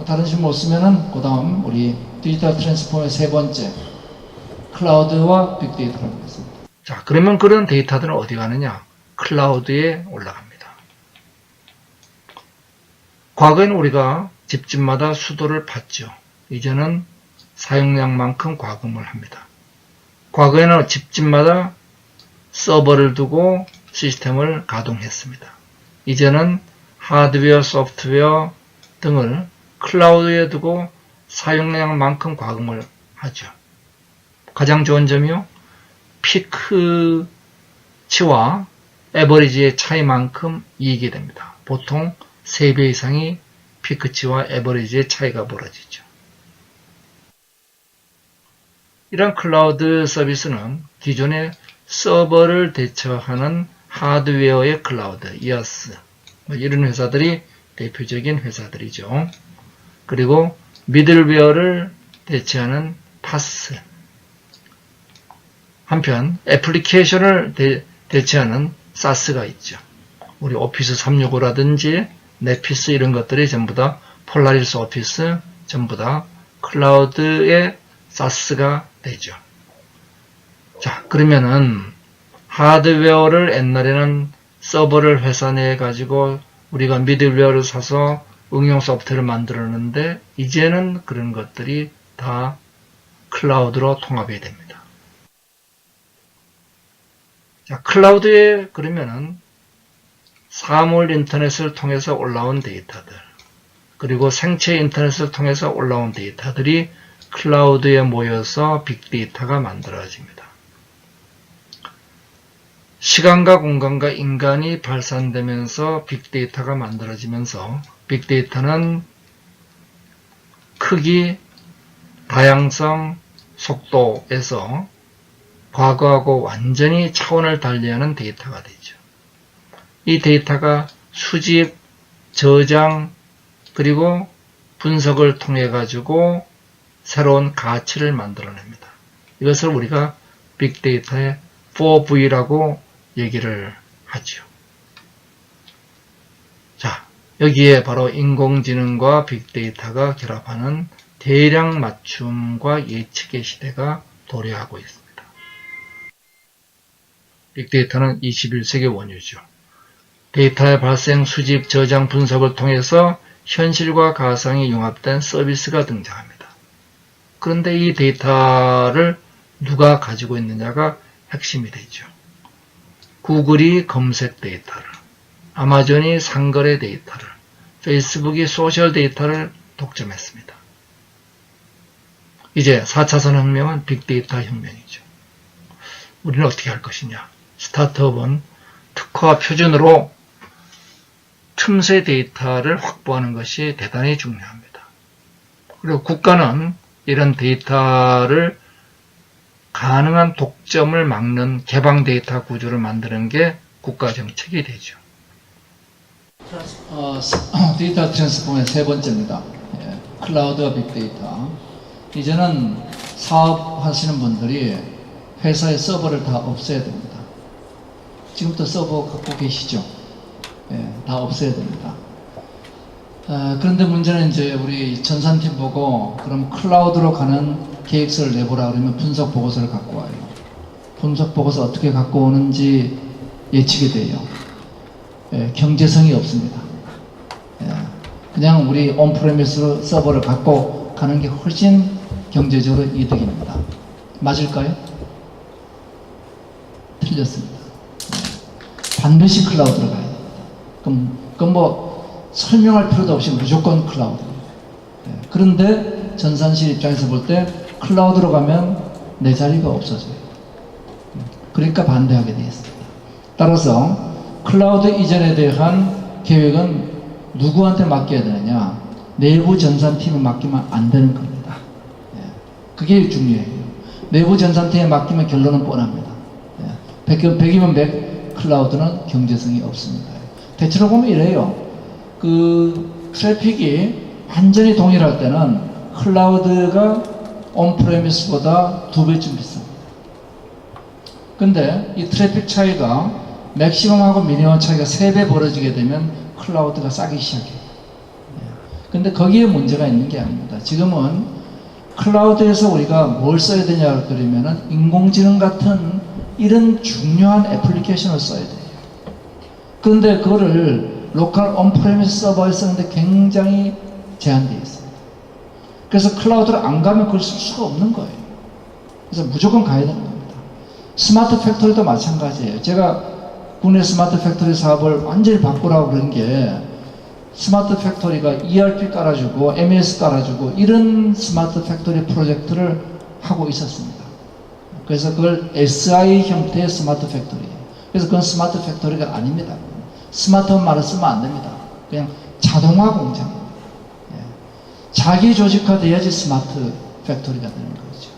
다른 질문 없으면은 그 다음 우리 디지털 트랜스포머의 세 번째 클라우드와 빅데이터로 하겠습니다. 자, 그러면 그런 데이터들은 어디 가느냐? 클라우드에 올라갑니다. 과거에는 우리가 집집마다 수도를 팠죠. 이제는 사용량만큼 과금을 합니다. 과거에는 집집마다 서버를 두고 시스템을 가동했습니다. 이제는 하드웨어, 소프트웨어 등을 클라우드에 두고 사용량만큼 과금을 하죠. 가장 좋은 점이요, 피크치와 에버리지의 차이만큼 이익이 됩니다. 보통 3배 이상이 피크치와 에버리지의 차이가 벌어지죠. 이런 클라우드 서비스는 기존의 서버를 대처하는 하드웨어의 클라우드, 이어스, 이런 회사들이 대표적인 회사들이죠. 그리고 미들웨어를 대체하는 파스, 한편 애플리케이션을 대체하는 사스가 있죠. 우리 오피스 365라든지 네피스 이런 것들이 전부 다 폴라리스 오피스 전부 다 클라우드의 사스가 되죠. 자, 그러면은 하드웨어를 옛날에는 서버를 회사 내에 가지고 우리가 미들웨어를 사서 응용 소프트웨어를 만들었는데 이제는 그런 것들이 다 클라우드로 통합이 됩니다. 자, 클라우드에 그러면은 사물 인터넷을 통해서 올라온 데이터들, 그리고 생체 인터넷을 통해서 올라온 데이터들이 클라우드에 모여서 빅데이터가 만들어집니다. 시간과 공간과 인간이 발산되면서 빅데이터가 만들어지면서 빅데이터는 크기, 다양성, 속도에서 과거하고 완전히 차원을 달리하는 데이터가 되죠. 이 데이터가 수집, 저장, 그리고 분석을 통해 가지고 새로운 가치를 만들어냅니다. 이것을 우리가 빅데이터의 4V라고 얘기를 하죠. 자, 여기에 바로 인공지능과 빅데이터가 결합하는 대량 맞춤과 예측의 시대가 도래하고 있습니다. 빅데이터는 21세기 원유죠. 데이터의 발생, 수집, 저장, 분석을 통해서 현실과 가상이 융합된 서비스가 등장합니다. 그런데 이 데이터를 누가 가지고 있느냐가 핵심이 되죠. 구글이 검색 데이터를, 아마존이 상거래 데이터를, 페이스북이 소셜 데이터를 독점했습니다. 이제 4차선 혁명은 빅데이터 혁명이죠. 우리는 어떻게 할 것이냐? 스타트업은 특화와 표준으로 틈새 데이터를 확보하는 것이 대단히 중요합니다. 그리고 국가는 이런 데이터를 가능한 독점을 막는 개방 데이터 구조를 만드는 게 국가 정책이 되죠. 데이터 트랜스포머의 세 번째입니다. 클라우드와 빅데이터. 이제는 사업하시는 분들이 회사의 서버를 다 없애야 됩니다. 지금부터 서버 갖고 계시죠? 다 없애야 됩니다. 그런데 문제는 이제 우리 전산팀 보고 그럼 클라우드로 가는 계획서를 내보라 그러면 분석 보고서를 갖고 와요. 분석 보고서 어떻게 갖고 오는지 예측이 돼요. 경제성이 없습니다. 그냥 우리 온프레미스 서버를 갖고 가는 게 훨씬 경제적으로 이득입니다. 맞을까요? 틀렸습니다. 반드시 클라우드로 가야 됩니다. 그럼 뭐 설명할 필요도 없이 무조건 클라우드입니다. 그런데 전산실 입장에서 볼 때 클라우드로 가면 내 자리가 없어져요. 그러니까 반대하게 되어 있습니다. 따라서 클라우드 이전에 대한 계획은 누구한테 맡겨야 되느냐? 내부 전산팀에 맡기면 안 되는 겁니다. 그게 중요해요. 내부 전산팀에 맡기면 결론은 뻔합니다. 100이면 100, 클라우드는 경제성이 없습니다. 대체로 보면 이래요. 그 트래픽이 완전히 동일할 때는 클라우드가 온프레미스보다 2배쯤 비쌉니다. 근데 이 트래픽 차이가 맥시멈하고 미니멈 차이가 3배 벌어지게 되면 클라우드가 싸기 시작해요. 근데 거기에 문제가 있는 게 아닙니다. 지금은 클라우드에서 우리가 뭘 써야 되냐 그러면은 인공지능 같은 이런 중요한 애플리케이션을 써야 돼요. 그런데 그거를 로컬 온프레미스 서버에 쓰는데 굉장히 제한되어 있습니다. 그래서 클라우드를 안 가면 그걸 쓸 수가 없는 거예요. 그래서 무조건 가야 되는 겁니다. 스마트 팩토리도 마찬가지예요. 제가 국내 스마트 팩토리 사업을 완전히 바꾸라고 그런 게 스마트 팩토리가 ERP 깔아주고 MES 깔아주고 이런 스마트 팩토리 프로젝트를 하고 있었습니다. 그래서 그걸 SI 형태의 스마트 팩토리예요. 그래서 그건 스마트 팩토리가 아닙니다. 스마트한 말을 쓰면 안 됩니다. 그냥 자동화 공장입니다. 예. 자기 조직화돼야지 스마트 팩토리가 되는 거죠.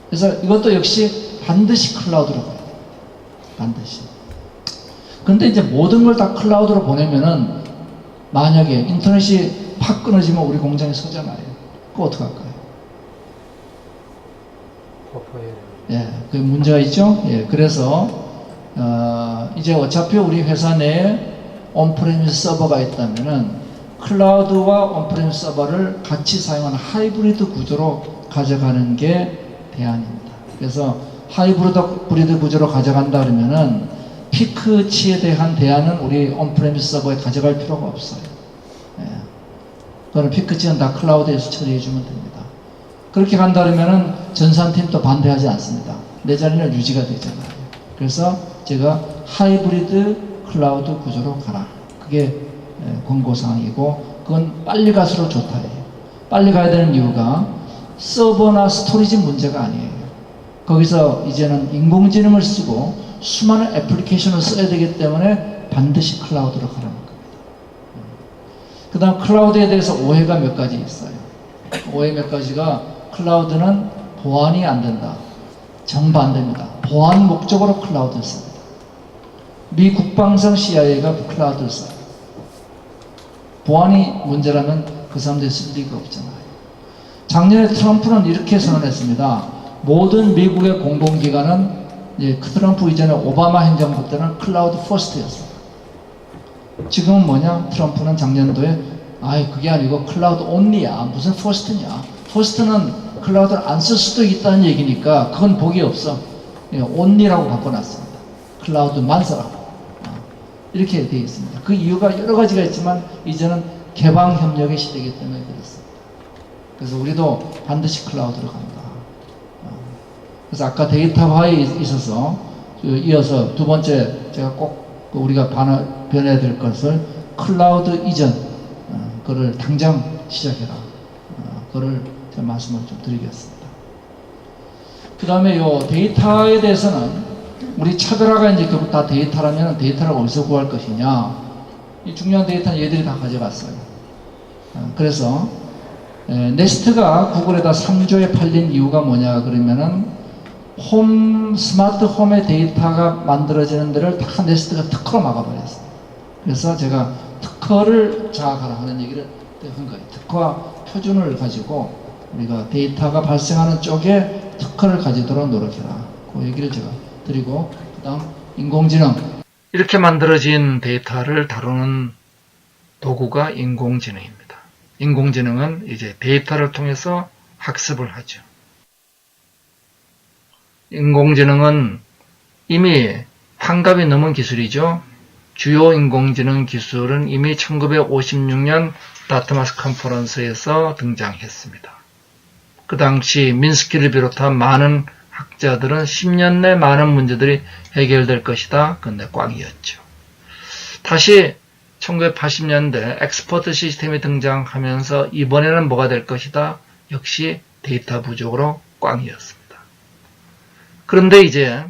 그래서 이것도 역시 반드시 클라우드로 가야 돼요. 반드시. 근데 이제 모든 걸 다 클라우드로 보내면은 만약에 인터넷이 팍 끊어지면 우리 공장이 서잖아요. 그거 어떡할까요? 예, 그 문제가 있죠? 예, 그래서, 이제 어차피 우리 회사 내에 온프레미스 서버가 있다면은 클라우드와 온프레미스 서버를 같이 사용하는 하이브리드 구조로 가져가는 게 대안입니다. 그래서 하이브리드 구조로 가져간다 그러면은 피크치에 대한 대안은 우리 온프레미스 서버에 가져갈 필요가 없어요. 예. 그거는 피크치는 다 클라우드에서 처리해 주면 됩니다. 그렇게 간다 그러면은 전산팀도 반대하지 않습니다. 내 자리는 유지가 되잖아요. 그래서 제가 하이브리드 클라우드 구조로 가라. 그게 권고사항이고 그건 빨리 갈수록 좋다예요. 빨리 가야 되는 이유가 서버나 스토리지 문제가 아니에요. 거기서 이제는 인공지능을 쓰고 수많은 애플리케이션을 써야 되기 때문에 반드시 클라우드로 가라는 겁니다. 그 다음 클라우드에 대해서 오해가 몇 가지 있어요. 오해 몇 가지가 클라우드는 보안이 안 된다. 정반대입니다. 보안 목적으로 클라우드를 씁니다. 미 국방성 CIA가 클라우드를 써요. 보안이 문제라면 그 사람들이 쓸 리가 없잖아요. 작년에 트럼프는 이렇게 선언했습니다. 모든 미국의 공공기관은 트럼프 이전에 오바마 행정부 때는 클라우드 퍼스트였어요. 지금은 뭐냐? 트럼프는 작년도에 그게 아니고 클라우드 온리야. 무슨 퍼스트냐? 퍼스트는 클라우드를 안 쓸 수도 있다는 얘기니까 그건 복이 없어. 온리라고 바꿔놨습니다. 클라우드만 써라. 이렇게 되어 있습니다. 그 이유가 여러 가지가 있지만 이제는 개방 협력의 시대이기 때문에 그렇습니다. 그래서 우리도 반드시 클라우드로 간다. 그래서 아까 데이터화에 있어서 이어서 두 번째 제가 꼭 우리가 변해야 될 것을 클라우드 이전 그거를 당장 시작해라. 그거를 제가 말씀을 좀 드리겠습니다. 그 다음에 요 데이터에 대해서는 우리 차별화가 이제 결국 다 데이터라면 데이터를 어디서 구할 것이냐. 이 중요한 데이터는 얘들이 다 가져갔어요. 그래서 네스트가 구글에다 3조에 팔린 이유가 뭐냐 그러면은 스마트 홈의 데이터가 만들어지는 데를 다 네스트가 특허로 막아버렸어요. 그래서 제가 특허를 장악하라 하는 얘기를 한 거예요. 특허와 표준을 가지고 우리가 데이터가 발생하는 쪽에 특허를 가지도록 노력해라. 그 얘기를 제가 드리고, 그 다음 인공지능. 이렇게 만들어진 데이터를 다루는 도구가 인공지능입니다. 인공지능은 이제 데이터를 통해서 학습을 하죠. 인공지능은 이미 환갑이 넘은 기술이죠. 주요 인공지능 기술은 이미 1956년 다트마스 컨퍼런스에서 등장했습니다. 그 당시 민스키를 비롯한 많은 학자들은 10년 내 많은 문제들이 해결될 것이다. 근데 꽝이었죠. 다시 1980년대 엑스퍼트 시스템이 등장하면서 이번에는 뭐가 될 것이다. 역시 데이터 부족으로 꽝이었습니다. 그런데 이제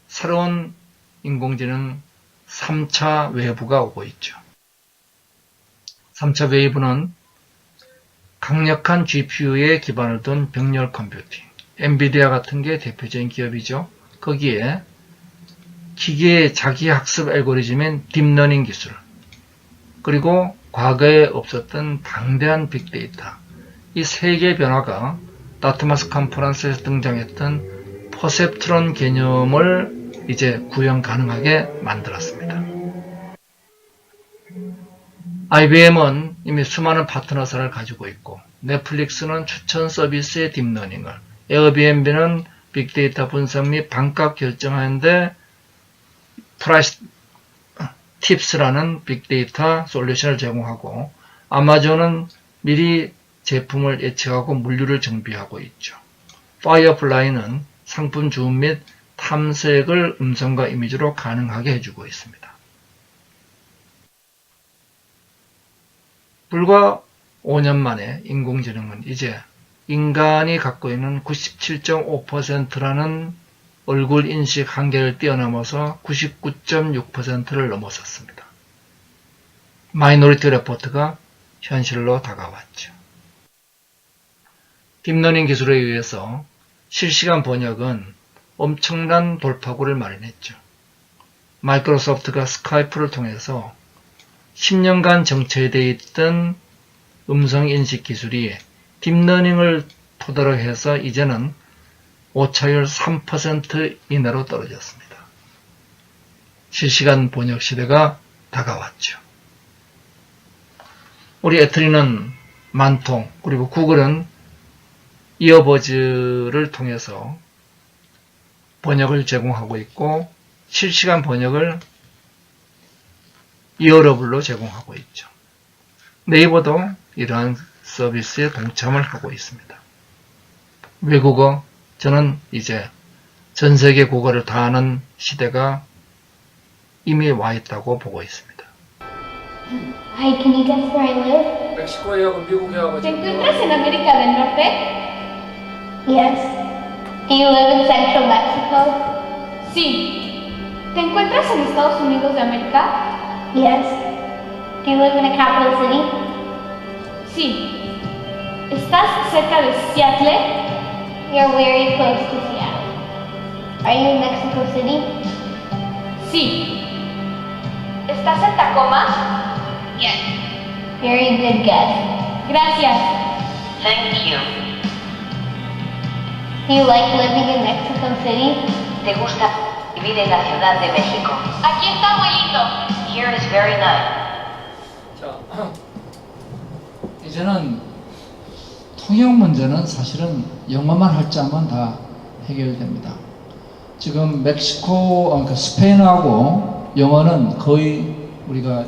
새로운 인공지능 3차 웨이브가 오고 있죠. 3차 웨이브는 강력한 GPU에 기반을 둔 병렬 컴퓨팅, 엔비디아 같은 게 대표적인 기업이죠. 거기에 기계의 자기학습 알고리즘인 딥러닝 기술, 그리고 과거에 없었던 방대한 빅데이터, 이 세 개의 변화가 다트마스 컨퍼런스에서 등장했던 퍼셉트론 개념을 이제 구현 가능하게 만들었습니다. IBM은 이미 수많은 파트너사를 가지고 있고, 넷플릭스는 추천 서비스의 딥러닝을, 에어비앤비는 빅데이터 분석 및 반값 결정하는데 프라이스 팁스라는 빅데이터 솔루션을 제공하고, 아마존은 미리 제품을 예측하고 물류를 정비하고 있죠. 파이어플라이는 상품 주문 및 탐색을 음성과 이미지로 가능하게 해주고 있습니다. 불과 5년 만에 인공지능은 이제 인간이 갖고 있는 97.5%라는 얼굴 인식 한계를 뛰어넘어서 99.6%를 넘어섰습니다. 마이너리티 레포트가 현실로 다가왔죠. 딥러닝 기술에 의해서 실시간 번역은 엄청난 돌파구를 마련했죠. 마이크로소프트가 스카이프를 통해서 10년간 정체되어 있던 음성인식 기술이 딥러닝을 토대로 해서 이제는 오차율 3% 이내로 떨어졌습니다. 실시간 번역 시대가 다가왔죠. 우리 애트리는 만통, 그리고 구글은 이어버즈를 통해서 번역을 제공하고 있고, 실시간 번역을 이어러블로 제공하고 있죠. 네이버도 이러한 서비스에 동참을 하고 있습니다. 외국어, 저는 이제 전 세계 국어를 다 아는 시대가 이미 와 있다고 보고 있습니다. Hi, can you guess where I live? 멕시코하고 미국하고 ¿Te encuentras en América del Norte? Yes. Do you live in Central Mexico? Sí. ¿Te encuentras en Estados Unidos de América? Yes. Do you live in a capital city? Sí. ¿Estás cerca de Seattle? You're very close to Seattle. Are you in Mexico City? Sí. ¿Estás en Tacoma? Yes. Very good guess. Gracias. Thank you. Do you like living in Mexico City? ¿Te gusta vivir en la Ciudad de México? Aquí está, abuelito. Here is very nice. 자, 이제는 통역 문제는 사실은 영어만 할 줄 알면 다 해결됩니다. 지금 멕시코, 그러니까 스페인하고 영어는 거의 우리가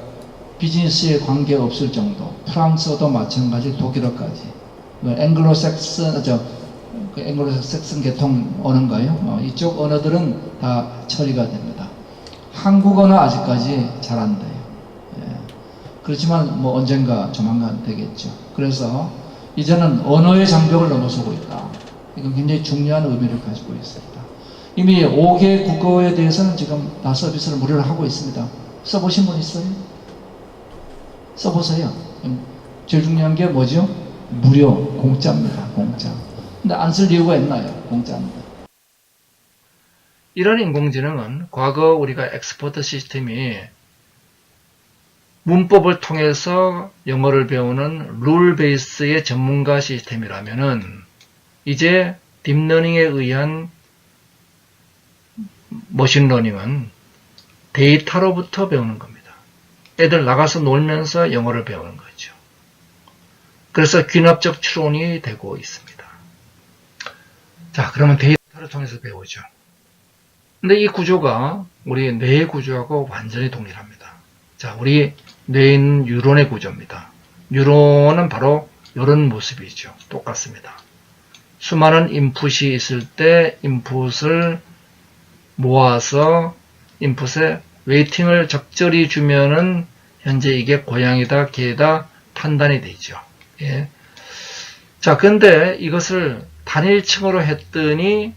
비즈니스에 관계 없을 정도, 프랑스어도 마찬가지, 독일어까지, 앵글로색슨 계통 언어인가요? 이쪽 언어들은 다 처리가 됩니다. 한국어는 아직까지 잘 안 돼요. 예. 그렇지만 뭐 언젠가 조만간 되겠죠. 그래서 이제는 언어의 장벽을 넘어서고 있다. 이건 굉장히 중요한 의미를 가지고 있습니다. 이미 5개 국어에 대해서는 지금 다 서비스를 무료로 하고 있습니다. 써보신 분 있어요? 써보세요. 제일 중요한 게 뭐죠? 무료, 공짜입니다. 공짜. 근데 안 쓸 이유가 있나요? 공짜입니다. 이런 인공지능은 과거 우리가 엑스퍼트 시스템이 문법을 통해서 영어를 배우는 룰 베이스의 전문가 시스템이라면은 이제 딥러닝에 의한 머신러닝은 데이터로부터 배우는 겁니다. 애들 나가서 놀면서 영어를 배우는 거죠. 그래서 귀납적 추론이 되고 있습니다. 자, 그러면 데이터를 통해서 배우죠. 근데 이 구조가 우리 뇌의 구조하고 완전히 동일합니다. 자, 우리 뇌에 있는 뉴런의 구조입니다. 뉴런은 바로 이런 모습이죠. 똑같습니다. 수많은 인풋이 있을 때 인풋을 모아서 인풋에 웨이팅을 적절히 주면은 현재 이게 고양이다, 개다 판단이 되죠. 예. 자, 근데 이것을 단일층으로 했더니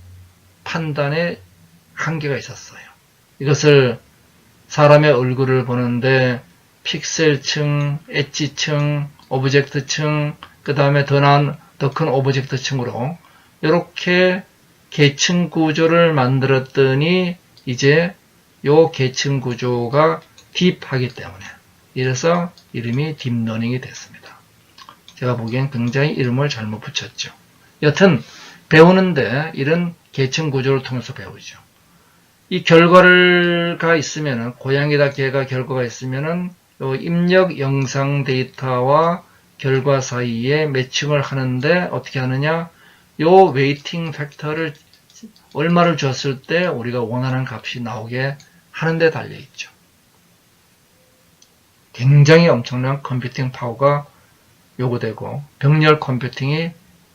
판단에 한계가 있었어요. 이것을 사람의 얼굴을 보는데 픽셀층, 엣지층, 오브젝트층, 그 다음에 더 큰 오브젝트층으로 이렇게 계층 구조를 만들었더니 이제 요 계층 구조가 딥하기 때문에 이래서 이름이 딥러닝이 됐습니다. 제가 보기엔 굉장히 이름을 잘못 붙였죠. 여튼 배우는데 이런 계층 구조를 통해서 배우죠. 이 결과가 있으면은 고양이다 개가 결과가 있으면은 요 입력 영상 데이터와 결과 사이에 매칭을 하는데 어떻게 하느냐? 요 웨이팅 팩터를 얼마를 줬을 때 우리가 원하는 값이 나오게 하는 데 달려 있죠. 굉장히 엄청난 컴퓨팅 파워가 요구되고 병렬 컴퓨팅이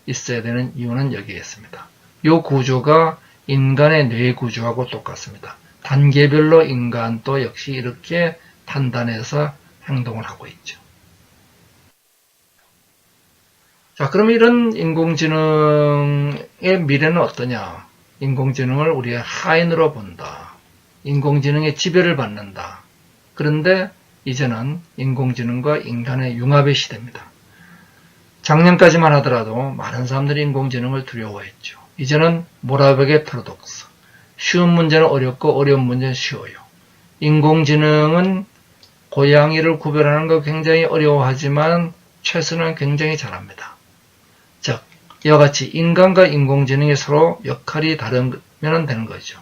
있어야 되는 이유는 여기에 있습니다. 요 구조가 인간의 뇌 구조하고 똑같습니다. 단계별로 인간도 역시 이렇게 판단해서 행동을 하고 있죠. 자, 그럼 이런 인공지능의 미래는 어떠냐? 인공지능을 우리의 하인으로 본다. 인공지능의 지배를 받는다. 그런데 이제는 인공지능과 인간의 융합의 시대입니다. 작년까지만 하더라도 많은 사람들이 인공지능을 두려워했죠. 이제는 모라백의 패러독스. 쉬운 문제는 어렵고 어려운 문제는 쉬워요. 인공지능은 고양이를 구별하는 거 굉장히 어려워하지만 최선은 굉장히 잘합니다. 즉, 이와 같이 인간과 인공지능이 서로 역할이 다르면 되는 거죠.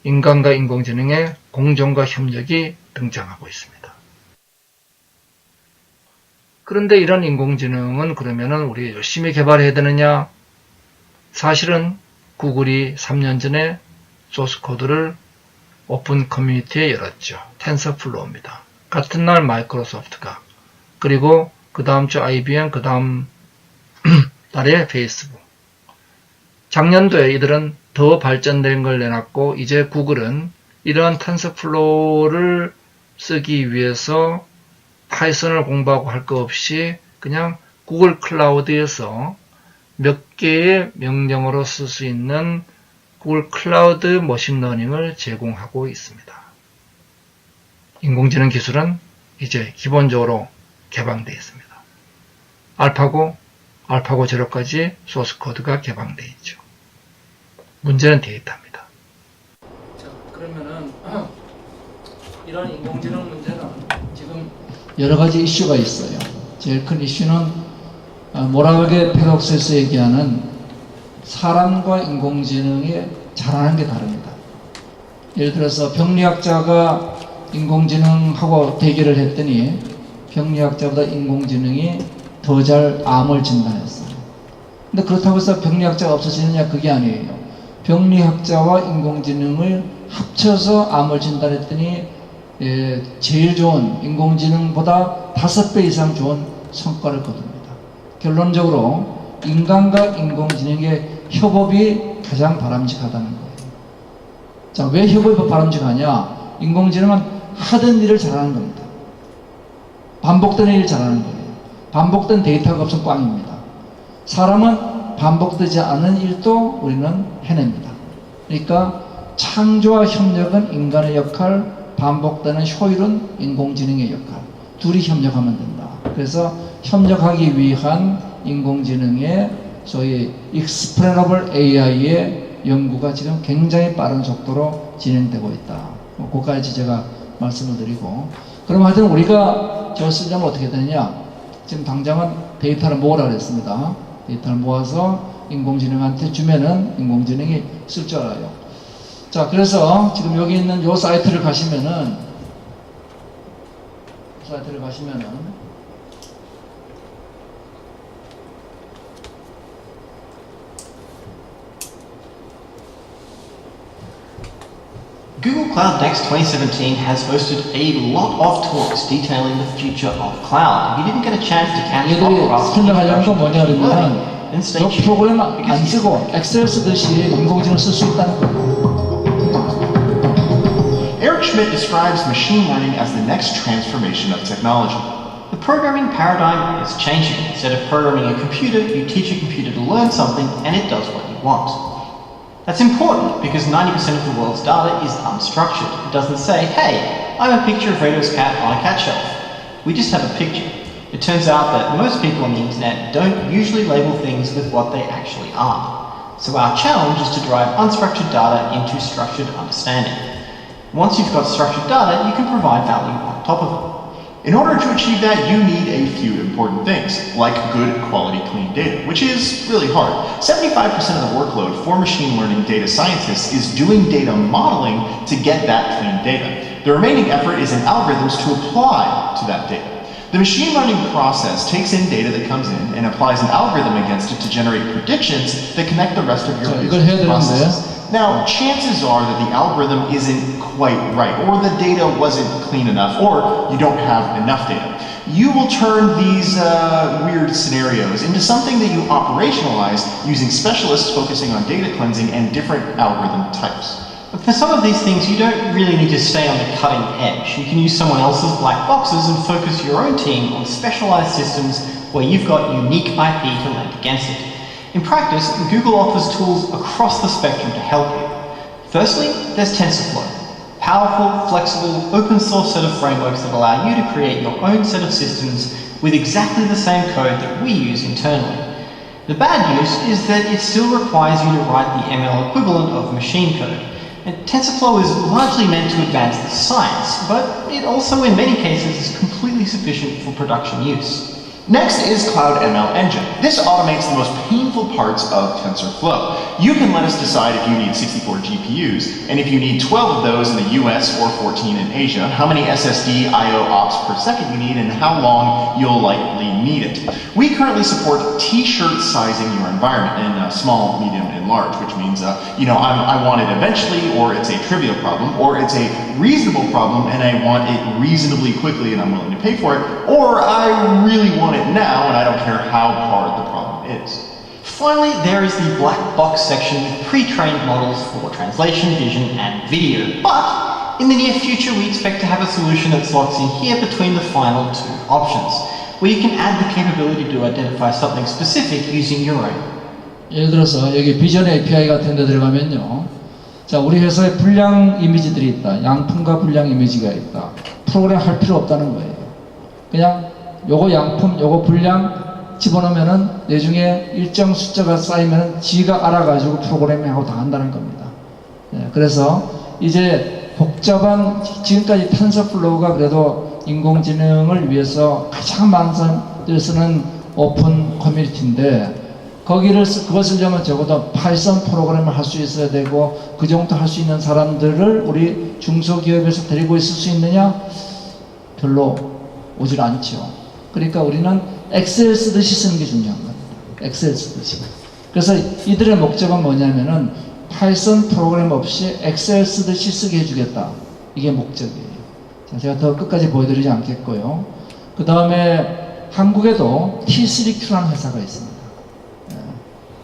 인간과 인공지능의 공존과 협력이 등장하고 있습니다. 그런데 이런 인공지능은 그러면은 우리 열심히 개발해야 되느냐? 사실은 구글이 3년 전에 소스 코드를 오픈 커뮤니티에 열었죠. 텐서플로우입니다. 같은 날 마이크로소프트가, 그리고 그 다음 주 IBM, 그 다음 달에 페이스북. 작년도에 이들은 더 발전된 걸 내놨고, 이제 구글은 이러한 텐서플로우를 쓰기 위해서 파이썬을 공부하고 할 거 없이 그냥 구글 클라우드에서 몇 개의 명령어로 쓸 수 있는 구글 클라우드 머신러닝을 제공하고 있습니다. 인공지능 기술은 이제 기본적으로 개방되어 있습니다. 알파고 제로까지 소스 코드가 개방되어 있죠. 문제는 데이터입니다. 자, 그러면은 이런 인공지능 문제는 지금 여러 가지 이슈가 있어요. 제일 큰 이슈는 모라백의 패러독스에서 얘기하는 사람과 인공지능이 잘하는 게 다릅니다. 예를 들어서 병리학자가 인공지능하고 대결을 했더니 병리학자보다 인공지능이 더 잘 암을 진단했어요. 근데 그렇다고 해서 병리학자가 없어지느냐? 그게 아니에요. 병리학자와 인공지능을 합쳐서 암을 진단했더니 제일 좋은 인공지능보다 5배 이상 좋은 성과를 거둡니다. 결론적으로 인간과 인공지능의 협업이 가장 바람직하다는 거예요. 자, 왜 협업이 바람직하냐? 인공지능은 하던 일을 잘하는 겁니다. 반복되는 일을 잘하는 거예요. 반복된 데이터가 없으면 꽝입니다. 사람은 반복되지 않은 일도 우리는 해냅니다. 그러니까 창조와 협력은 인간의 역할, 반복되는 효율은 인공지능의 역할. 둘이 협력하면 된다. 그래서 협력하기 위한 인공지능의 소위 explainable AI의 연구가 지금 굉장히 빠른 속도로 진행되고 있다. 그까지 제가 말씀을 드리고, 그럼 하여튼 우리가 저 쓰려면 어떻게 되느냐? 지금 당장은 데이터를 모으라 그랬습니다. 데이터를 모아서 인공지능한테 주면은 인공지능이 쓸 줄 알아요. 자, 그래서 지금 여기 있는 요 사이트를 가시면은 Google Cloud Next 2017 has hosted a lot of talks detailing the future of cloud. If you didn't get a chance to catch up 얘들이 or ask 설명하려는 건 questions 뭐냐 about 그러면 then stay 요 tuned. 프로그램 안 Because 쓰고 엑셀 쓰듯이 인공지능 쓸 수 있다는 거예요. Eric Schmidt describes machine learning as the next transformation of technology. the programming paradigm is changing. Instead of programming a computer, you teach a computer to learn something and it does what you want. That's important because 90% of the world's data is unstructured. It doesn't say, hey, I'm a picture of Radio's cat on a cat shelf. We just have a picture. It turns out that most people on the internet don't usually label things with what they actually are. So our challenge is to drive unstructured data into structured understanding. Once you've got structured data, you can provide value on top of it. In order to achieve that, you need a few important things, like good quality clean data, which is really hard. 75% of the workload for machine learning data scientists is doing data modeling to get that clean data. The remaining effort is in algorithms to apply to that data. The machine learning process takes in data that comes in and applies an algorithm against it to generate predictions that connect the rest of your 자, 이걸 해야 business processes. 되는데 Now, chances are that the algorithm isn't quite right, or the data wasn't clean enough, or you don't have enough data. You will turn these weird scenarios into something that you operationalize using specialists focusing on data cleansing and different algorithm types. But for some of these things, you don't really need to stay on the cutting edge. You can use someone else's black boxes and focus your own team on specialized systems where you've got unique IP to lend against it. In practice, Google offers tools across the spectrum to help you. Firstly, there's TensorFlow. Powerful, flexible, open source set of frameworks that allow you to create your own set of systems with exactly the same code that we use internally. The bad news is that it still requires you to write the ML equivalent of machine code. And TensorFlow is largely meant to advance the science, but it also in many cases is completely sufficient for production use. Next is Cloud ML Engine. This automates the most painful parts of TensorFlow. You can let us decide if you need 64 GPUs, and if you need 12 of those in the US or 14 in Asia, how many SSD I/O ops per second you need, and how long you'll likely need it. We currently support t-shirt sizing your environment in small, medium, and large, which means, I want it eventually, or it's a trivial problem, or it's a reasonable problem, and I want it reasonably quickly, and I'm willing to pay for it, or I really want it now, and I don't care how hard the problem is. Finally, there is the black box section with pre-trained models for translation, vision, and video. But in the near future, we expect to have a solution that slots in here between the final two options, where you can add the capability to identify something specific using your own. 예를 들어서 여기 비전 API 같은 데 들어가면요. 자, 우리 회사에 불량 이미지들이 있다. 양품과 불량 이미지가 있다. 프로그램 할 필요 없다는 거예요. 그냥 요거 양품, 요거 불량 집어넣으면은 내중에 일정 숫자가 쌓이면은 지가 알아가지고 프로그래밍하고 다 한다는 겁니다. 예, 그래서 이제 복잡한 지금까지 텐서플로우가 그래도 인공지능을 위해서 가장 많은 사람들이 쓰는 오픈 커뮤니티인데 그거 쓰려면 적어도 파이썬 프로그램을 할 수 있어야 되고 그 정도 할 수 있는 사람들을 우리 중소기업에서 데리고 있을 수 있느냐? 별로 오질 않죠. 그러니까 우리는 엑셀 쓰듯이 쓰는 게 중요한 겁니다. 엑셀 쓰듯이. 그래서 이들의 목적은 뭐냐면은 파이썬 프로그램 없이 엑셀 쓰듯이 쓰게 해주겠다. 이게 목적이에요. 자, 제가 더 끝까지 보여드리지 않겠고요. 그 다음에 한국에도 T3Q라는 회사가 있습니다.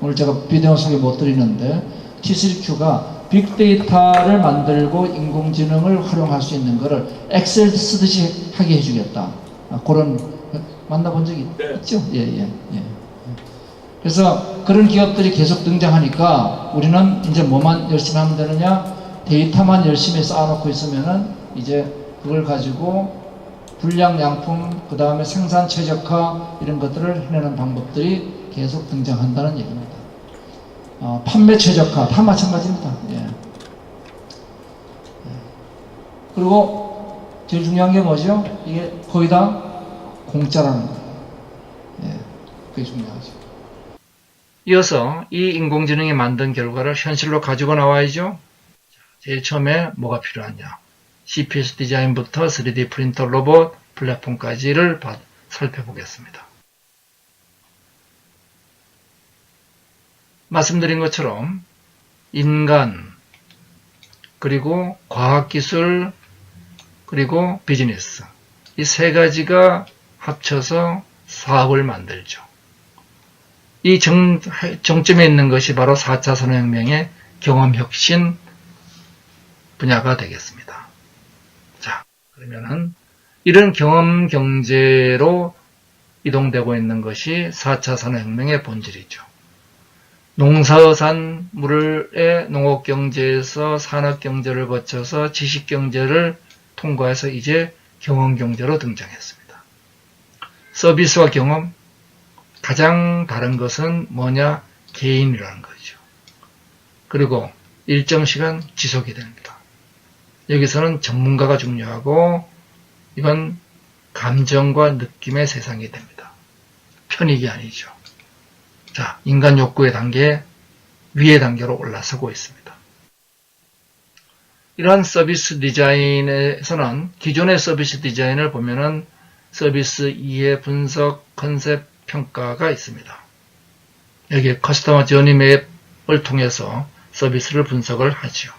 오늘 제가 비디오 소개 못 드리는데 T3Q가 빅데이터를 만들고 인공지능을 활용할 수 있는 거를 엑셀 쓰듯이 하게 해주겠다. 그런 만나본 적이 있죠? 예. 그래서 그런 기업들이 계속 등장하니까 우리는 이제 뭐만 열심히 하면 되느냐? 데이터만 열심히 쌓아놓고 있으면은 이제 그걸 가지고 불량 양품, 그 다음에 생산 최적화 이런 것들을 해내는 방법들이 계속 등장한다는 얘기입니다. 판매 최적화 다 마찬가지입니다. 예. 그리고 제일 중요한 게 뭐죠? 이게 거의 다 공짜라는 거예요. 예. 그게 중요하죠. 이어서 이 인공지능이 만든 결과를 현실로 가지고 나와야죠. 제일 처음에 뭐가 필요하냐? CPS 디자인부터 3D 프린터, 로봇, 플랫폼까지를 살펴보겠습니다. 말씀드린 것처럼 인간, 그리고 과학기술, 그리고 비즈니스 이 세 가지가 합쳐서 사업을 만들죠. 이 정점에 있는 것이 바로 4차 산업혁명의 경험혁신 분야가 되겠습니다. 자, 그러면은 이런 경험경제로 이동되고 있는 것이 4차 산업혁명의 본질이죠. 농사산물의 농업경제에서 산업경제를 거쳐서 지식경제를 통과해서 이제 경험경제로 등장했습니다. 서비스와 경험, 가장 다른 것은 뭐냐? 개인이라는 거죠. 그리고 일정 시간 지속이 됩니다. 여기서는 전문가가 중요하고 이건 감정과 느낌의 세상이 됩니다. 편익이 아니죠. 자, 인간 욕구의 단계, 위의 단계로 올라서고 있습니다. 이러한 서비스 디자인에서는 기존의 서비스 디자인을 보면은 서비스 이해, 분석, 컨셉, 평가가 있습니다. 여기에 커스터머 저니 맵을 통해서 서비스를 분석을 하죠.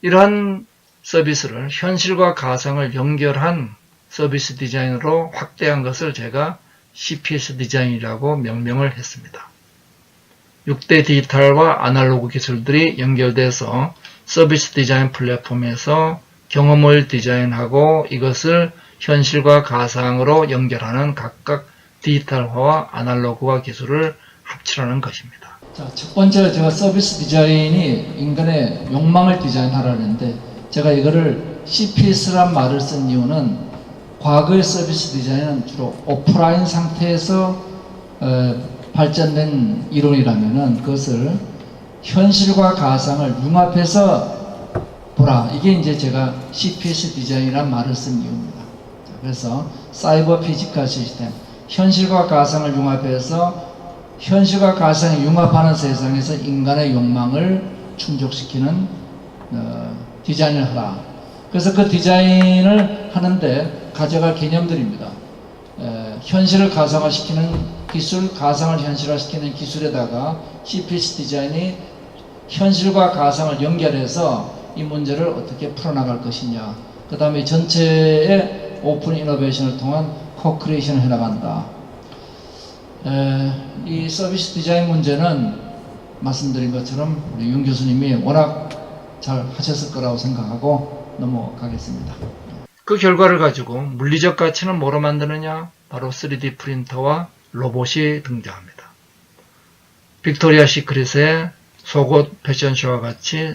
이러한 서비스를 현실과 가상을 연결한 서비스 디자인으로 확대한 것을 제가 CPS 디자인이라고 명명을 했습니다. 6대 디지털과 아날로그 기술들이 연결돼서 서비스 디자인 플랫폼에서 경험을 디자인하고 이것을 현실과 가상으로 연결하는 각각 디지털화와 아날로그화 기술을 합치라는 것입니다. 자, 첫 번째 제가 서비스 디자인이 인간의 욕망을 디자인하라는데 제가 이거를 CPS란 말을 쓴 이유는 과거의 서비스 디자인은 주로 오프라인 상태에서 발전된 이론이라면은 그것을 현실과 가상을 융합해서 보라. 이게 이제 제가 CPS 디자인이란 말을 쓴 이유입니다. 자, 그래서 사이버 피지컬 시스템, 현실과 가상을 융합해서 현실과 가상이 융합하는 세상에서 인간의 욕망을 충족시키는 디자인을 하라. 그래서 그 디자인을 하는데 가져갈 개념들입니다. 현실을 가상화시키는 기술, 가상을 현실화시키는 기술에다가 CPS 디자인이 현실과 가상을 연결해서 이 문제를 어떻게 풀어나갈 것이냐. 그 다음에 전체의 오픈 이노베이션을 통한 코크리에이션을 해나간다. 이 서비스 디자인 문제는 말씀드린 것처럼 우리 윤 교수님이 워낙 잘 하셨을 거라고 생각하고 넘어가겠습니다. 그 결과를 가지고 물리적 가치는 뭐로 만드느냐? 바로 3D 프린터와 로봇이 등장합니다. 빅토리아 시크릿의 속옷 패션쇼와 같이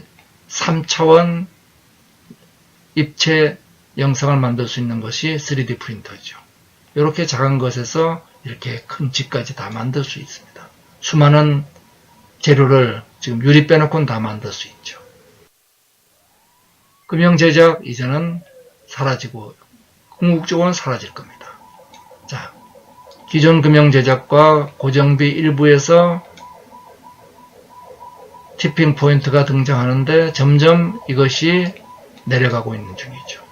3차원 입체 영상을 만들 수 있는 것이 3D 프린터죠. 이렇게 작은 것에서 이렇게 큰 집까지 다 만들 수 있습니다. 수많은 재료를 지금 유리 빼놓고는 다 만들 수 있죠. 금형 제작 이제는 사라지고 궁극적으로는 사라질 겁니다. 자, 기존 금형 제작과 고정비 일부에서 티핑 포인트가 등장하는데 점점 이것이 내려가고 있는 중이죠.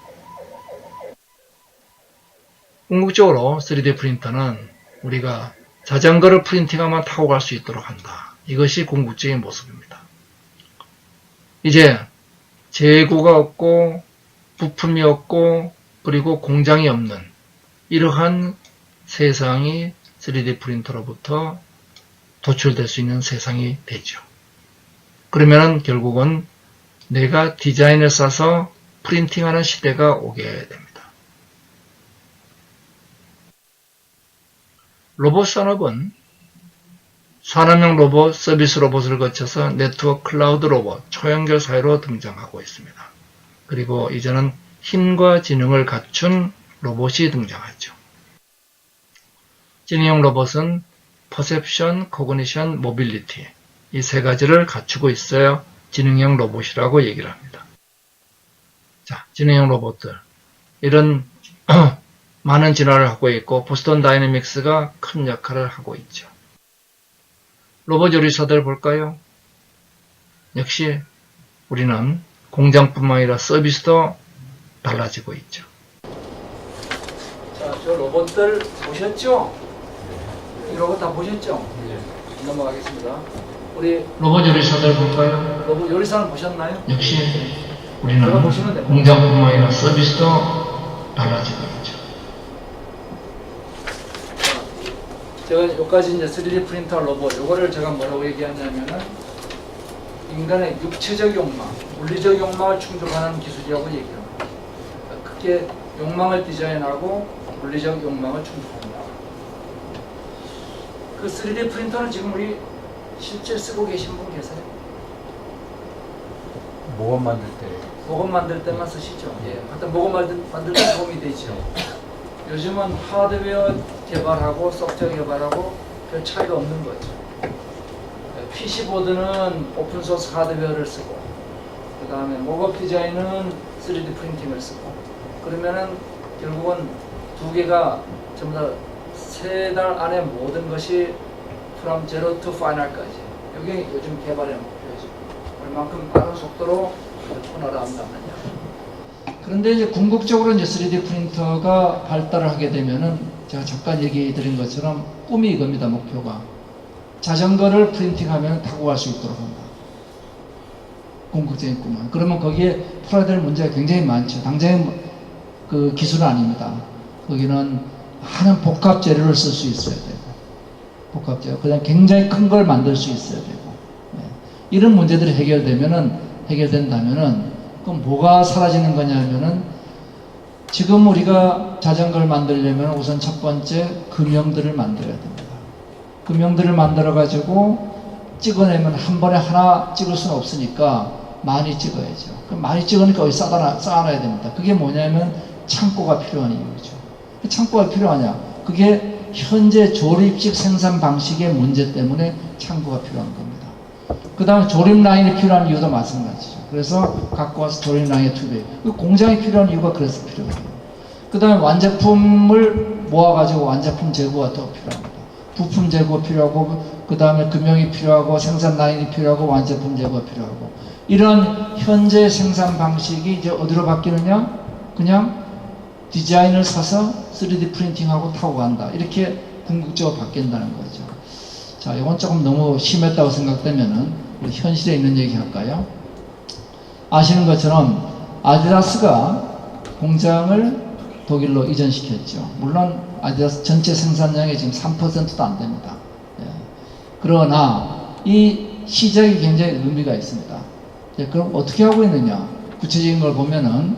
궁극적으로 3D 프린터는 우리가 자전거를 프린팅하면 타고 갈 수 있도록 한다. 이것이 궁극적인 모습입니다. 이제 재고가 없고 부품이 없고 그리고 공장이 없는 이러한 세상이 3D 프린터로부터 도출될 수 있는 세상이 되죠. 그러면 결국은 내가 디자인을 싸서 프린팅하는 시대가 오게 됩니다. 로봇 산업은 산업용 로봇, 서비스 로봇을 거쳐서 네트워크 클라우드 로봇, 초연결 사회로 등장하고 있습니다. 그리고 이제는 힘과 지능을 갖춘 로봇이 등장하죠. 지능형 로봇은 퍼셉션, 코그니션, 모빌리티 이 세 가지를 갖추고 있어야 지능형 로봇이라고 얘기를 합니다. 자, 지능형 로봇들 이런 많은 진화를 하고 있고 보스턴 다이내믹스가 큰 역할을 하고 있죠. 로봇 요리사들 볼까요? 역시 우리는 공장뿐만 아니라 서비스도 달라지고 있죠. 자, 저 로봇들 보셨죠? 이 로봇 다 보셨죠? 넘어가겠습니다. 우리 로봇 요리사들 볼까요? 로봇 요리사는 보셨나요? 역시 우리는 공장뿐만 아니라 서비스도 달라지고 있죠. 제가 여기까지 이제 3D 프린터 로봇, 요거를 제가 뭐라고 얘기하냐면은 인간의 육체적 욕망, 물리적 욕망을 충족하는 기술이라고 얘기합니다. 그게 욕망을 디자인하고 물리적 욕망을 충족합니다. 그 3D 프린터는 지금 우리 실제 쓰고 계신 분 계세요? 모건 만들 때. 모건 만들 때만 쓰시죠? 예. 하여튼 모건 만들 때 도움이 되죠. 요즘은 하드웨어 개발하고 소프트웨어 개발하고 별 차이가 없는 거죠. PC보드는 오픈소스 하드웨어를 쓰고 그 다음에 모업 디자인은 3D 프린팅을 쓰고 그러면은 결국은 두 개가 전부 다 3달 안에 모든 것이 from zero to final까지 이게 요즘 개발의 목표죠. 얼만큼 빠른 속도로 토너를 한다느냐. 그런데 이제 궁극적으로 이제 3D 프린터가 발달을 하게 되면은 제가 잠깐 얘기 드린 것처럼 꿈이 이겁니다. 목표가 자전거를 프린팅하면 타고 갈 수 있도록 한다. 궁극적인 꿈은. 그러면 거기에 풀어야 될 문제가 굉장히 많죠. 당장의 그 기술은 아닙니다. 거기는 많은 복합 재료를 쓸 수 있어야 되고, 복합 재료, 그다음 굉장히 큰 걸 만들 수 있어야 되고, 이런 문제들이 해결된다면은 그럼 뭐가 사라지는 거냐면은 지금 우리가 자전거를 만들려면 우선 첫 번째 금형들을 만들어야 됩니다. 금형들을 만들어 가지고 찍어내면 한 번에 하나 찍을 수는 없으니까 많이 찍어야죠. 그럼 많이 찍으니까 어디 쌓아놔야 됩니다. 그게 뭐냐면 창고가 필요한 이유죠. 창고가 필요하냐? 그게 현재 조립식 생산 방식의 문제 때문에 창고가 필요한 겁니다. 그 다음에 조립 라인이 필요한 이유도 마찬가지죠. 그래서 갖고 와서 조립 라인에 투입해요. 공장이 필요한 이유가 그래서 필요해요. 그 다음에 완제품을 모아가지고 완제품 재고가 더 필요합니다. 부품 재고 필요하고, 그 다음에 금형이 필요하고, 생산 라인이 필요하고, 완제품 재고가 필요하고, 이런 현재 생산 방식이 이제 어디로 바뀌느냐? 그냥 디자인을 사서 3D 프린팅하고 타고 간다. 이렇게 궁극적으로 바뀐다는 거죠. 자, 이건 조금 너무 심했다고 생각되면은 우리 현실에 있는 얘기 할까요? 아시는 것처럼 아디다스가 공장을 독일로 이전시켰죠. 물론 아디다스 전체 생산량의 지금 3%도 안 됩니다. 예. 그러나 이 시작이 굉장히 의미가 있습니다. 예, 그럼 어떻게 하고 있느냐? 구체적인 걸 보면은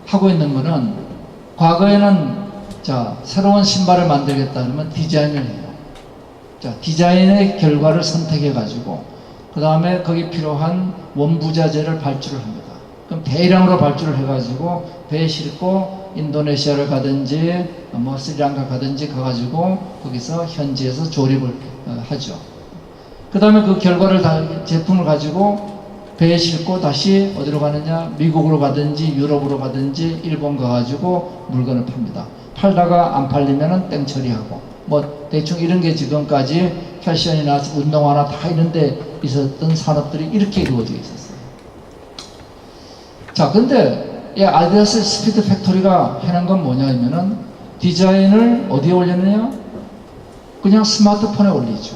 하고 있는 거는 과거에는 자, 새로운 신발을 만들겠다 그러면 디자인을 해요. 자, 디자인의 결과를 선택해 가지고 그 다음에 거기 필요한 원부자재를 발주를 합니다. 그럼 대량으로 발주를 해 가지고 배에 싣고 인도네시아를 가든지 뭐 스리랑카 가든지 가가지고 거기서 현지에서 조립을 하죠. 그 다음에 그 결과를 다 제품을 가지고 배에 싣고 다시 어디로 가느냐? 미국으로 가든지 유럽으로 가든지 일본 가가지고 물건을 팝니다. 팔다가 안 팔리면은 땡 처리하고 뭐 대충 이런 게 지금까지 패션이나 운동화나 다 이런 데 있었던 산업들이 이렇게 이루어져 있었어요. 자, 근데 이 아디다스 스피드 팩토리가 해낸 건 뭐냐면은 디자인을 어디에 올리느냐? 그냥 스마트폰에 올리죠.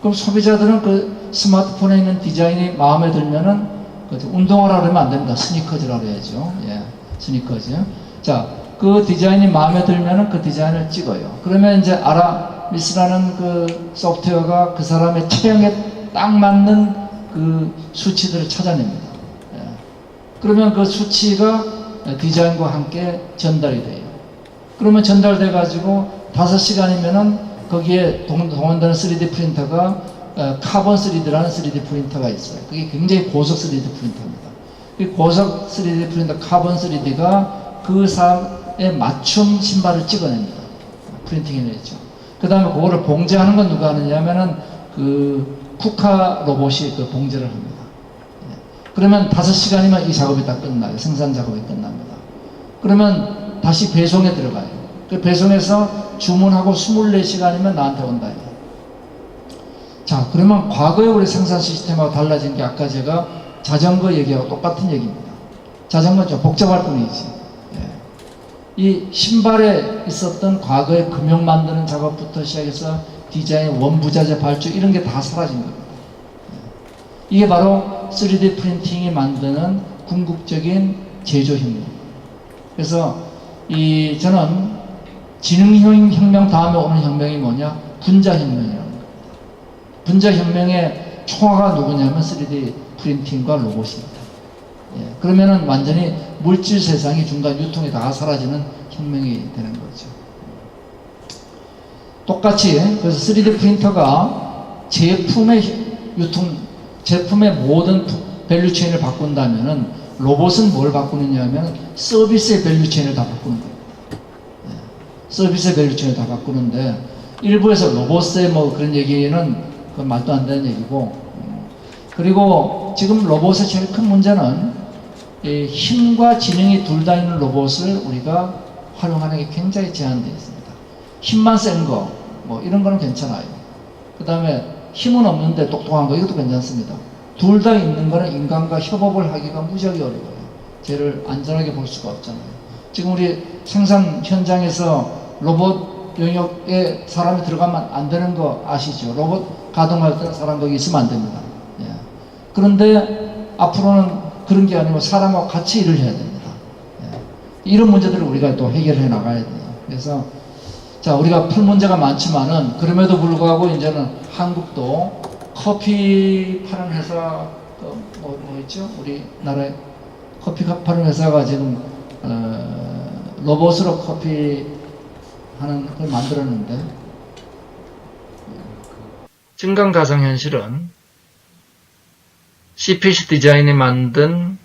그럼 소비자들은 그 스마트폰에 있는 디자인이 마음에 들면은 운동화라 그러면 안 됩니다. 스니커즈라 그래야죠. 예, 스니커즈. 자, 그 디자인이 마음에 들면은 그 디자인을 찍어요. 그러면 이제 아라미스라는 그 소프트웨어가 그 사람의 체형에 딱 맞는 그 수치들을 찾아냅니다. 예. 그러면 그 수치가 디자인과 함께 전달이 돼요. 그러면 전달돼 가지고 5시간이면은 거기에 동원되는 3D 프린터가 카본 3D라는 3D 프린터가 있어요. 그게 굉장히 고속 3D 프린터입니다. 이 고속 3D 프린터 카본 3D가 그 사람의 맞춤 신발을 찍어냅니다. 프린팅해내죠. 그 다음에 그거를 봉제하는 건 누가 하느냐면은 그 쿠카 로봇이 그 봉제를 합니다. 그러면 5시간이면 이 작업이 다 끝나요. 생산 작업이 끝납니다. 그러면 다시 배송에 들어가요. 그 배송해서 주문하고 24시간이면 나한테 온다. 자, 그러면 과거의 우리 생산 시스템하고 달라진 게 아까 제가 자전거 얘기하고 똑같은 얘기입니다. 자전거는 좀 복잡할 뿐이지. 예. 이 신발에 있었던 과거의 금형 만드는 작업부터 시작해서 디자인, 원부자재 발주 이런 게 다 사라진 겁니다. 예. 이게 바로 3D 프린팅이 만드는 궁극적인 제조혁명. 그래서 저는 지능혁명 다음에 오는 혁명이 뭐냐? 분자혁명이라는 겁니다. 분자혁명의 총화가 누구냐면 3D 프린팅과 로봇입니다. 예, 그러면은 완전히 물질 세상이 중간 유통이 다 사라지는 혁명이 되는 거죠. 똑같이 그래서 3D 프린터가 제품의 모든 밸류체인을 바꾼다면은 로봇은 뭘 바꾸느냐 하면 서비스의 밸류체인을 다 바꾸는 거예요. 서비스의 밸류체인을 다 바꾸는데 일부에서 로봇의 뭐 그런 얘기는 그건 말도 안 되는 얘기고 그리고 지금 로봇의 제일 큰 문제는 이 힘과 지능이 둘 다 있는 로봇을 우리가 활용하는 게 굉장히 제한되어 있습니다. 힘만 센 거 뭐 이런 거는 괜찮아요. 그 다음에 힘은 없는데 똑똑한 거 이것도 괜찮습니다. 둘 다 있는 거는 인간과 협업을 하기가 무지하게 어려워요. 쟤를 안전하게 볼 수가 없잖아요. 지금 우리 생산 현장에서 로봇 영역에 사람이 들어가면 안 되는 거 아시죠? 로봇 가동할 때는 사람 거기 있으면 안 됩니다. 예. 그런데 앞으로는 그런 게 아니고 사람과 같이 일을 해야 됩니다. 예. 이런 문제들을 우리가 또 해결해 나가야 돼요. 그래서 자, 우리가 풀 문제가 많지만은 그럼에도 불구하고 이제는 한국도 커피 파는 회사 뭐 있죠? 우리나라에 커피 파는 회사가 지금 로봇으로 커피 하는 걸 만들었는데, 증강 가상현실은 CPC 디자인이 만든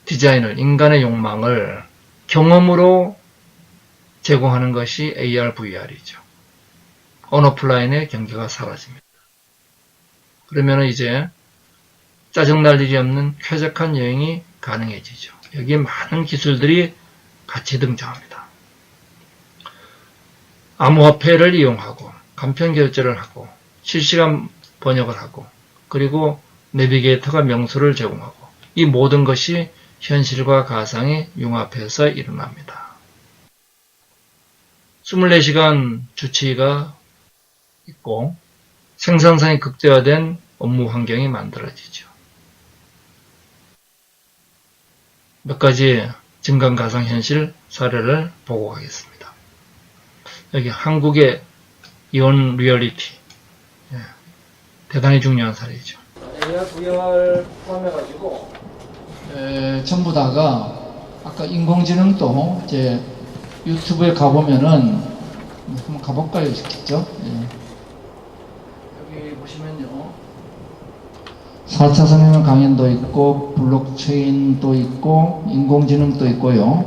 디자인을, 인간의 욕망을 경험으로 제공하는 것이 AR, VR이죠. 온오프라인의 경계가 사라집니다. 그러면 이제 짜증날 일이 없는 쾌적한 여행이 가능해지죠. 여기에 많은 기술들이 같이 등장합니다. 암호화폐를 이용하고 간편 결제를 하고 실시간 번역을 하고 그리고 내비게이터가 명소를 제공하고 이 모든 것이 현실과 가상의 융합해서 일어납니다. 24시간 주치의가 있고 생산성이 극대화된 업무 환경이 만들어지죠. 몇 가지 증강 가상현실 사례를 보고 가겠습니다. 여기 한국의 이온 리얼리티, 대단히 중요한 사례죠. AR, VR 포함해가지고 전부 다가 아까 인공지능도 이제 유튜브에 가보면은 한번 가볼까요? 있겠죠? 예. 여기 보시면요, 4차 산업혁명 강연도 있고 블록체인도 있고 인공지능도 있고요.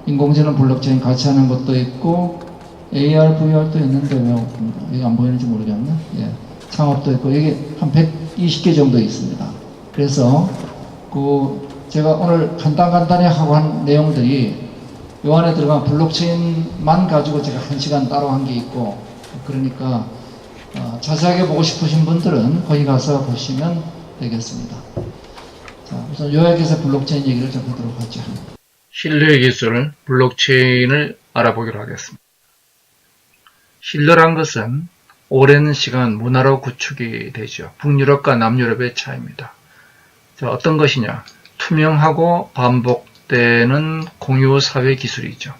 인공지능 블록체인 같이 하는 것도 있고 AR, VR도 있는데 왜 여기 안 보이는지 모르겠네. 예. 창업도 있고 여기 한 120개 정도 있습니다. 그래서 제가 오늘 간단히 하고 한 내용들이 요 안에 들어간 블록체인만 가지고 제가 1시간 따로 한 게 있고, 그러니까 자세하게 보고 싶으신 분들은 거기 가서 보시면 되겠습니다. 자, 우선 요약해서 블록체인 얘기를 좀 하도록 하죠. 신뢰 기술, 블록체인을 알아보기로 하겠습니다. 신뢰란 것은 오랜 시간 문화로 구축이 되죠. 북유럽과 남유럽의 차이입니다. 자, 어떤 것이냐? 투명하고 반복되는 공유 사회 기술이죠.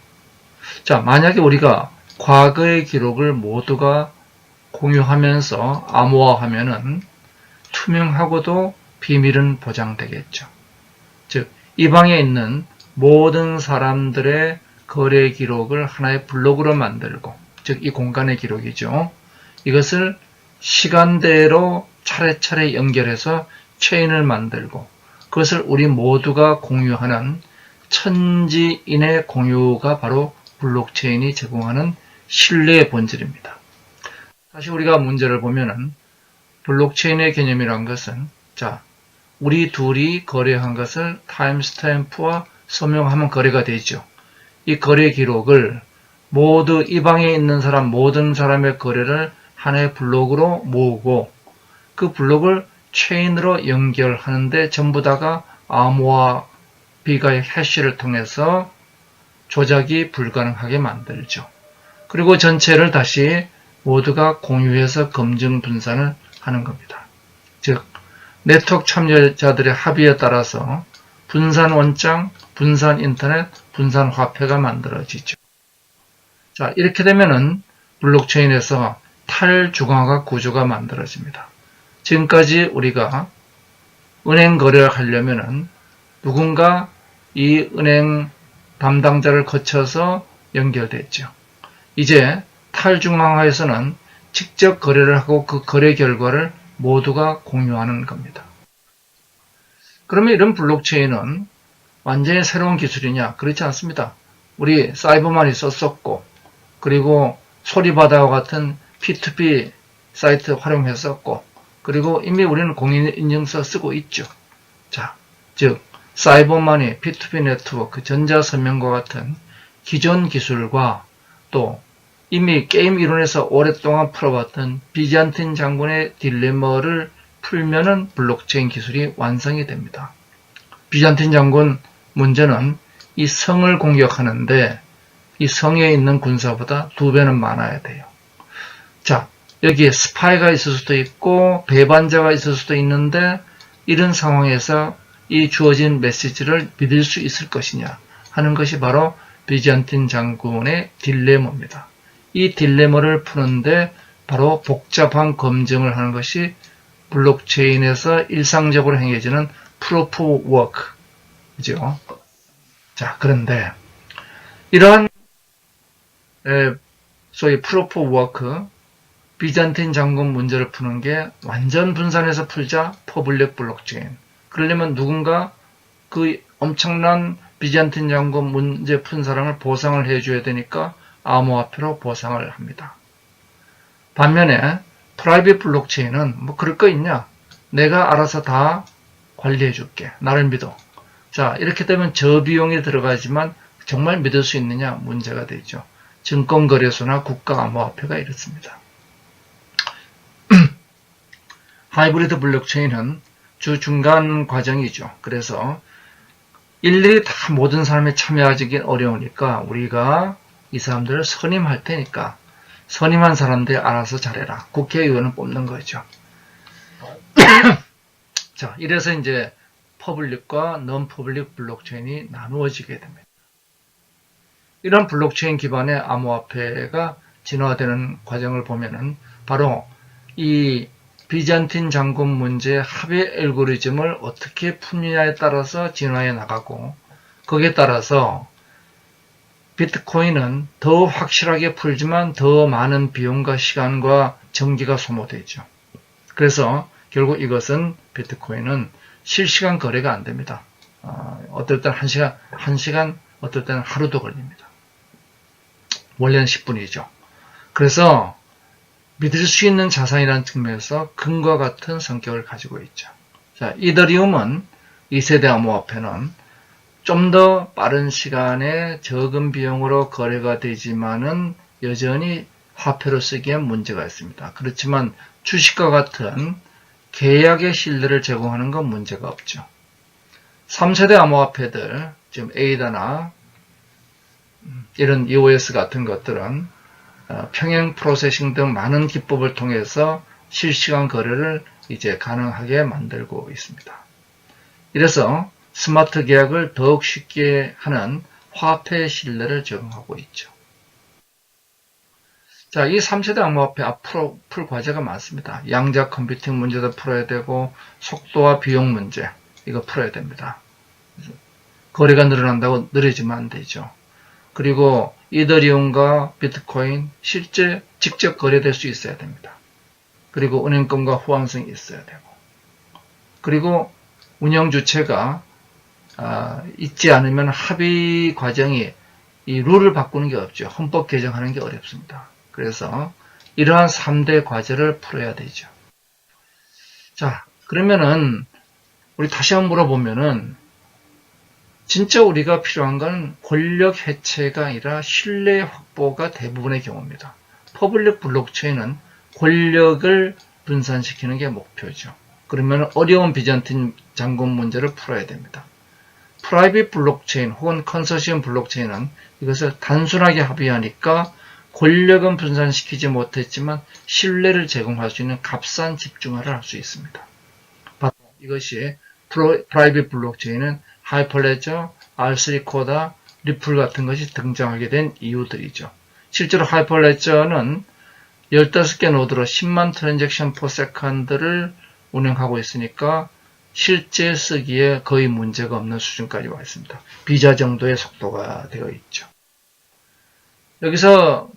자, 만약에 우리가 과거의 기록을 모두가 공유하면서 암호화하면은 투명하고도 비밀은 보장되겠죠. 즉, 이 방에 있는 모든 사람들의 거래 기록을 하나의 블록으로 만들고, 즉, 이 공간의 기록이죠. 이것을 시간대로 차례차례 연결해서 체인을 만들고, 그것을 우리 모두가 공유하는 천지인의 공유가 바로 블록체인이 제공하는 신뢰의 본질입니다. 다시 우리가 문제를 보면은 블록체인의 개념이란 것은, 자, 우리 둘이 거래한 것을 타임스탬프와 서명하면 거래가 되죠. 이 거래 기록을 모두 이 방에 있는 사람, 모든 사람의 거래를 하나의 블록으로 모으고 그 블록을 체인으로 연결하는데 전부 다가 암호화 비가의 해시를 통해서 조작이 불가능하게 만들죠. 그리고 전체를 다시 모두가 공유해서 검증 분산을 하는 겁니다. 즉, 네트워크 참여자들의 합의에 따라서 분산 원장, 분산 인터넷, 분산 화폐가 만들어지죠. 자, 이렇게 되면은 블록체인에서 탈중앙화 구조가 만들어집니다. 지금까지 우리가 은행 거래를 하려면은 누군가 이 은행 담당자를 거쳐서 연결됐죠. 이제 탈중앙화에서는 직접 거래를 하고 그 거래 결과를 모두가 공유하는 겁니다. 그러면 이런 블록체인은 완전히 새로운 기술이냐? 그렇지 않습니다. 우리 사이버만이 썼었고, 그리고 소리바다와 같은 P2P 사이트 활용했었고, 그리고 이미 우리는 공인인증서 쓰고 있죠. 자, 즉 사이버머니, P2P 네트워크, 전자서명과 같은 기존 기술과 또 이미 게임 이론에서 오랫동안 풀어왔던 비잔틴 장군의 딜레마를 풀면은 블록체인 기술이 완성이 됩니다. 비잔틴 장군 문제는 이 성을 공격하는데 이 성에 있는 군사보다 2배는 많아야 돼요. 자, 여기에 스파이가 있을 수도 있고 배반자가 있을 수도 있는데 이런 상황에서 이 주어진 메시지를 믿을 수 있을 것이냐 하는 것이 바로 비잔틴 장군의 딜레마입니다. 이 딜레마를 푸는데 바로 복잡한 검증을 하는 것이 블록체인에서 일상적으로 행해지는 프루프 워크, 그죠? 자, 그런데 이러한 소위 프루프 워크, 비잔틴 장군 문제를 푸는 게 완전 분산해서 풀자 퍼블릭 블록체인. 그러려면 누군가 그 엄청난 비잔틴 장군 문제 푼 사람을 보상을 해줘야 되니까 암호화폐로 보상을 합니다. 반면에 프라이빗 블록체인은 뭐 그럴 거 있냐? 내가 알아서 다 관리해 줄게. 나를 믿어. 자, 이렇게 되면 저비용이 들어가지만 정말 믿을 수 있느냐 문제가 되죠. 증권거래소나 국가암호화폐가 이렇습니다. 하이브리드 블록체인은 주 중간 과정이죠. 그래서 일일이 다 모든 사람이 참여하기는 어려우니까 우리가 이 사람들을 선임할 테니까 선임한 사람들이 알아서 잘해라. 국회의원을 뽑는 거죠. 자, 이래서 이제 퍼블릭과 non 퍼블릭 블록체인이 나누어지게 됩니다. 이런 블록체인 기반의 암호화폐가 진화되는 과정을 보면은 바로 이 비잔틴 장군 문제의 합의 알고리즘을 어떻게 푸느냐에 따라서 진화해 나가고 거기에 따라서 비트코인은 더 확실하게 풀지만 더 많은 비용과 시간과 전기가 소모되죠. 그래서 결국 이것은 비트코인은 실시간 거래가 안 됩니다. 어떨 때는 1시간, 어떨 때는 하루도 걸립니다. 원래는 10분이죠. 그래서 믿을 수 있는 자산이라는 측면에서 금과 같은 성격을 가지고 있죠. 자, 이더리움은 2세대 암호화폐는 좀 더 빠른 시간에 적은 비용으로 거래가 되지만은 여전히 화폐로 쓰기엔 문제가 있습니다. 그렇지만 주식과 같은 계약의 신뢰를 제공하는 건 문제가 없죠. 3세대 암호화폐들, 지금 에이다나 이런 EOS 같은 것들은 평행 프로세싱 등 많은 기법을 통해서 실시간 거래를 이제 가능하게 만들고 있습니다. 이래서 스마트 계약을 더욱 쉽게 하는 화폐 신뢰를 제공하고 있죠. 자, 이 3세대 암호화폐 앞으로 풀 과제가 많습니다. 양자 컴퓨팅 문제도 풀어야 되고 속도와 비용 문제 이거 풀어야 됩니다. 거래가 늘어난다고 느려지면 안 되죠. 그리고 이더리움과 비트코인 실제 직접 거래될 수 있어야 됩니다. 그리고 은행권과 호환성이 있어야 되고 그리고 운영 주체가 있지 않으면 합의 과정이 이 룰을 바꾸는 게 없죠. 헌법 개정하는 게 어렵습니다. 그래서 이러한 3대 과제를 풀어야 되죠. 자, 그러면은 우리 다시 한번 물어보면은 진짜 우리가 필요한 건 권력 해체가 아니라 신뢰 확보가 대부분의 경우입니다. 퍼블릭 블록체인은 권력을 분산시키는 게 목표죠. 그러면 어려운 비잔틴 장군 문제를 풀어야 됩니다. 프라이빗 블록체인 혹은 컨소시엄 블록체인은 이것을 단순하게 합의하니까 권력은 분산시키지 못했지만 신뢰를 제공할 수 있는 값싼 집중화를 할 수 있습니다. 바로 이것이 프라이빗 블록체인은 하이퍼레저, R3 코다, 리플 같은 것이 등장하게 된 이유들이죠. 실제로 하이퍼레저는 15개 노드로 10만 트랜잭션 퍼 세컨드를 운영하고 있으니까 실제 쓰기에 거의 문제가 없는 수준까지 와 있습니다. 비자 정도의 속도가 되어 있죠. 여기서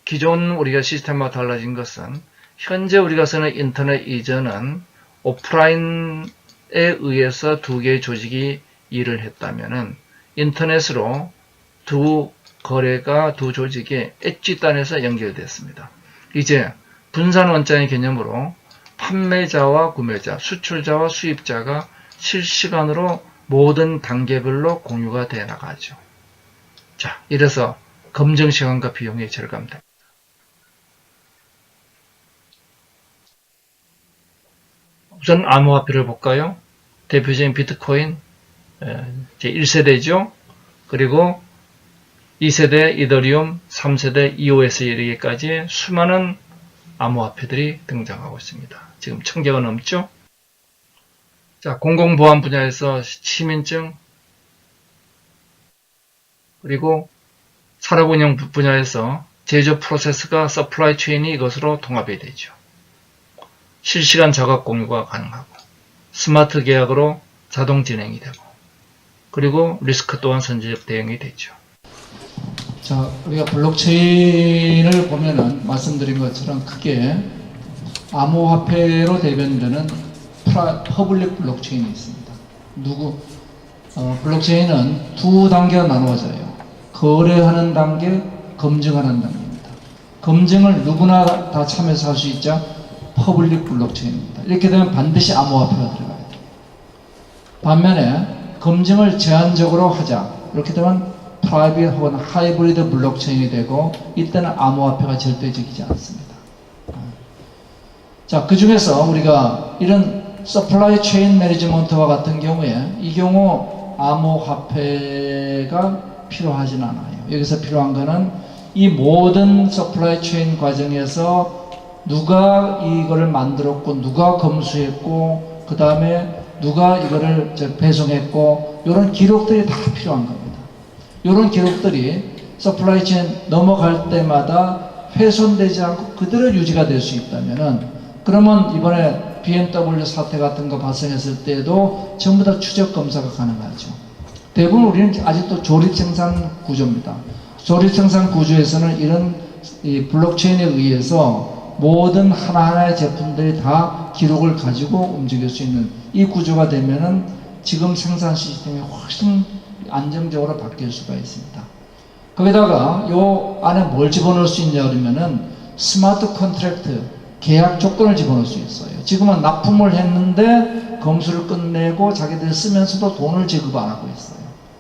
기존 우리가 시스템과 달라진 것은 현재 우리가 쓰는 인터넷 이전은 오프라인에 의해서 두 개의 조직이 일을 했다면은 인터넷으로 두 거래가 두 조직이 엣지단에서 연결됐습니다. 이제 분산 원장의 개념으로 판매자와 구매자, 수출자와 수입자가 실시간으로 모든 단계별로 공유가 돼 나가죠. 자, 이래서 검증 시간과 비용이 절감됩니다. 우선 암호화폐를 볼까요? 대표적인 비트코인 제 1세대죠. 그리고 2세대 이더리움, 3세대 EOS 이르기까지 수많은 암호화폐들이 등장하고 있습니다. 지금 1000개가 넘죠? 자, 공공보안 분야에서 시민증, 그리고 산업운영 분야에서 제조 프로세스가 서플라이 체인이 이것으로 통합이 되죠. 실시간 자각 공유가 가능하고 스마트 계약으로 자동 진행이 되고 그리고 리스크 또한 선제적 대응이 되죠. 자, 우리가 블록체인을 보면은 말씀드린 것처럼 크게 암호화폐로 대변되는 퍼블릭 블록체인이 있습니다. 블록체인은 두 단계가 나누어져요. 거래하는 단계, 검증하는 단계입니다. 검증을 누구나 다 참여해서 할 수 있자 퍼블릭 블록체인입니다. 이렇게 되면 반드시 암호화폐가 들어가야 돼요. 반면에 검증을 제한적으로 하자. 이렇게 되면 프라이빗 혹은 하이브리드 블록체인이 되고 이때는 암호화폐가 절대적이지 않습니다. 자, 그 중에서 우리가 이런 서플라이 체인 매니지먼트와 같은 경우에 이 경우 암호화폐가 필요하진 않아요. 여기서 필요한 거는 이 모든 서플라이 체인 과정에서 누가 이거를 만들었고 누가 검수했고 그 다음에 누가 이거를 배송했고 이런 기록들이 다 필요한 겁니다. 이런 기록들이 서플라이 체인 넘어갈 때마다 훼손되지 않고 그대로 유지가 될 수 있다면은 그러면 이번에 BMW 사태 같은 거 발생했을 때에도 전부 다 추적 검사가 가능하죠. 대부분 우리는 아직도 조립 생산 구조입니다. 조립 생산 구조에서는 이런 이 블록체인에 의해서 모든 하나하나의 제품들이 다 기록을 가지고 움직일 수 있는 이 구조가 되면은 지금 생산 시스템이 훨씬 안정적으로 바뀔 수가 있습니다. 거기다가 요 안에 뭘 집어넣을 수 있냐 그러면은 스마트 컨트랙트, 계약 조건을 집어넣을 수 있어요. 지금은 납품을 했는데 검수를 끝내고 자기들이 쓰면서도 돈을 지급 안 하고 있어요.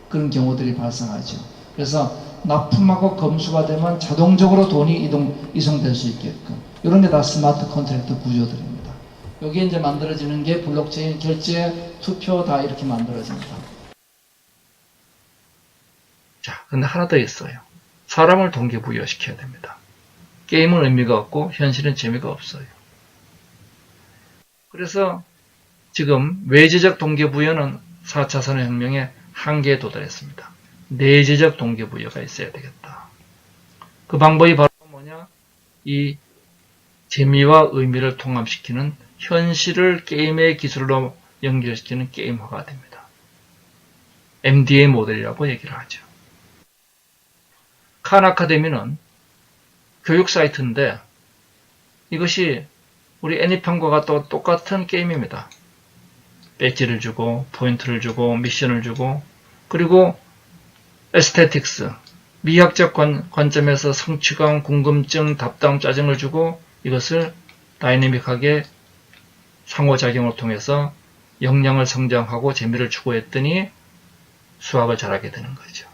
그런 경우들이 발생하죠. 그래서 납품하고 검수가 되면 자동적으로 돈이 이송될 수 있게끔 이런 게 다 스마트 컨트랙트 구조들입니다. 여기에 이제 만들어지는 게 블록체인 결제, 투표 다 이렇게 만들어집니다. 자, 근데 하나 더 있어요. 사람을 동기부여시켜야 됩니다. 게임은 의미가 없고 현실은 재미가 없어요. 그래서 지금 외제적 동기부여는 4차 산업혁명의 한계에 도달했습니다. 내재적 동기부여가 있어야 되겠다. 그 방법이 바로 뭐냐? 이 재미와 의미를 통합시키는 현실을 게임의 기술로 연결시키는 게임화가 됩니다. MDA 모델이라고 얘기를 하죠. 칸 아카데미는 교육 사이트인데 이것이 우리 애니팡과 또 똑같은 게임입니다. 배지를 주고 포인트를 주고 미션을 주고 그리고 에스테틱스, 미학적 관점에서 성취감, 궁금증, 답답, 짜증을 주고 이것을 다이내믹하게 상호작용을 통해서 역량을 성장하고 재미를 추구했더니 수학을 잘하게 되는 거죠.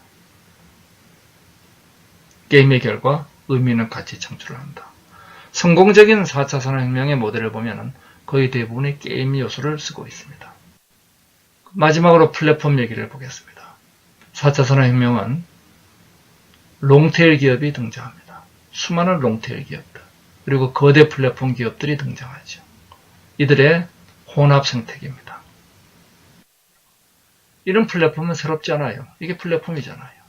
게임의 결과 의미는 같이 창출을 한다. 성공적인 4차 산업혁명의 모델을 보면 거의 대부분의 게임 요소를 쓰고 있습니다. 마지막으로 플랫폼 얘기를 보겠습니다. 4차 산업혁명은 롱테일 기업이 등장합니다. 수많은 롱테일 기업들 그리고 거대 플랫폼 기업들이 등장하죠. 이들의 혼합 생태계입니다. 이런 플랫폼은 새롭지 않아요. 이게 플랫폼이잖아요.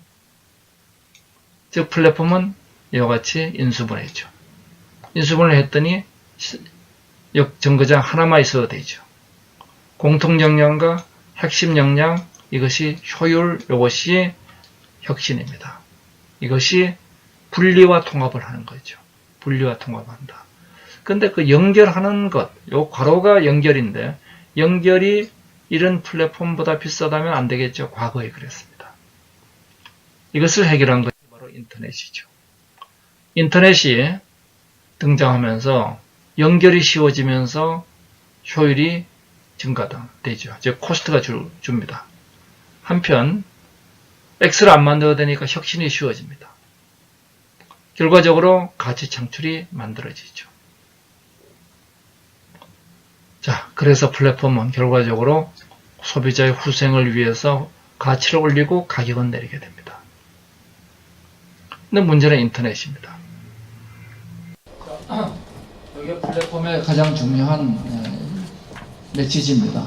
즉 플랫폼은 이와 같이 인수분해죠. 인수분해를 했더니 정거장 하나만 있어도 되죠. 공통 역량과 핵심 역량, 이것이 효율, 이것이 혁신입니다. 이것이 분리와 통합을 하는 거죠. 분리와 통합한다. 근데 그 연결하는 것, 요 괄호가 연결인데 연결이 이런 플랫폼보다 비싸다면 안 되겠죠. 과거에 그랬습니다. 이것을 해결한 것이 바로 인터넷이죠. 인터넷이 등장하면서 연결이 쉬워지면서 효율이 증가되죠. 즉 코스트가 줍니다. 한편 X를 안 만들어야 되니까 혁신이 쉬워집니다. 결과적으로 가치 창출이 만들어지죠. 자, 그래서 플랫폼은 결과적으로 소비자의 후생을 위해서 가치를 올리고 가격은 내리게 됩니다. 근데 문제는 인터넷입니다. 이게 플랫폼의 가장 중요한 메시지입니다.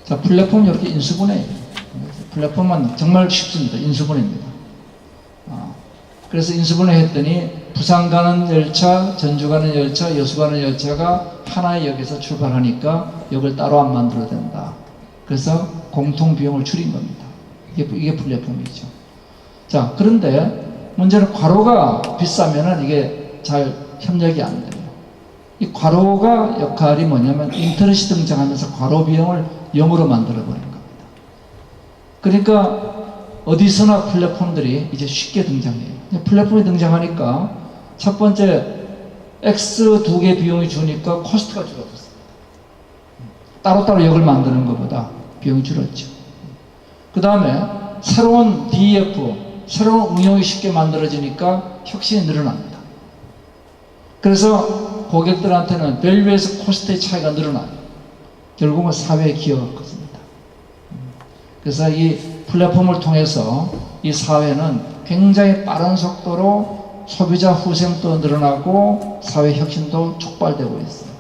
자, 플랫폼 이렇게 인수분해예요. 플랫폼은 정말 쉽습니다. 인수분해입니다. 그래서 인수분해 했더니 부산 가는 열차, 전주 가는 열차, 여수 가는 열차가 하나의 역에서 출발하니까 역을 따로 안 만들어야 된다. 그래서 공통 비용을 줄인 겁니다. 이게 플랫폼이죠. 자, 그런데 문제는 과로가 비싸면은 이게 잘 협력이 안 돼요. 이 과로가 역할이 뭐냐면 인터넷이 등장하면서 과로 비용을 0으로 만들어 버린 겁니다. 그러니까 어디서나 플랫폼들이 이제 쉽게 등장해요. 플랫폼이 등장하니까 첫 번째 X 두 개 비용이 주니까 코스트가 줄어들었습니다. 따로따로 역을 만드는 것보다 비용이 줄었죠. 그 다음에 새로운 DEF, 새로운 응용이 쉽게 만들어지니까 혁신이 늘어납니다. 그래서 고객들한테는 밸류에서 코스트의 차이가 늘어나요. 결국은 사회에 기여하거든요. 그래서 이 플랫폼을 통해서 이 사회는 굉장히 빠른 속도로 소비자 후생도 늘어나고 사회 혁신도 촉발되고 있어요.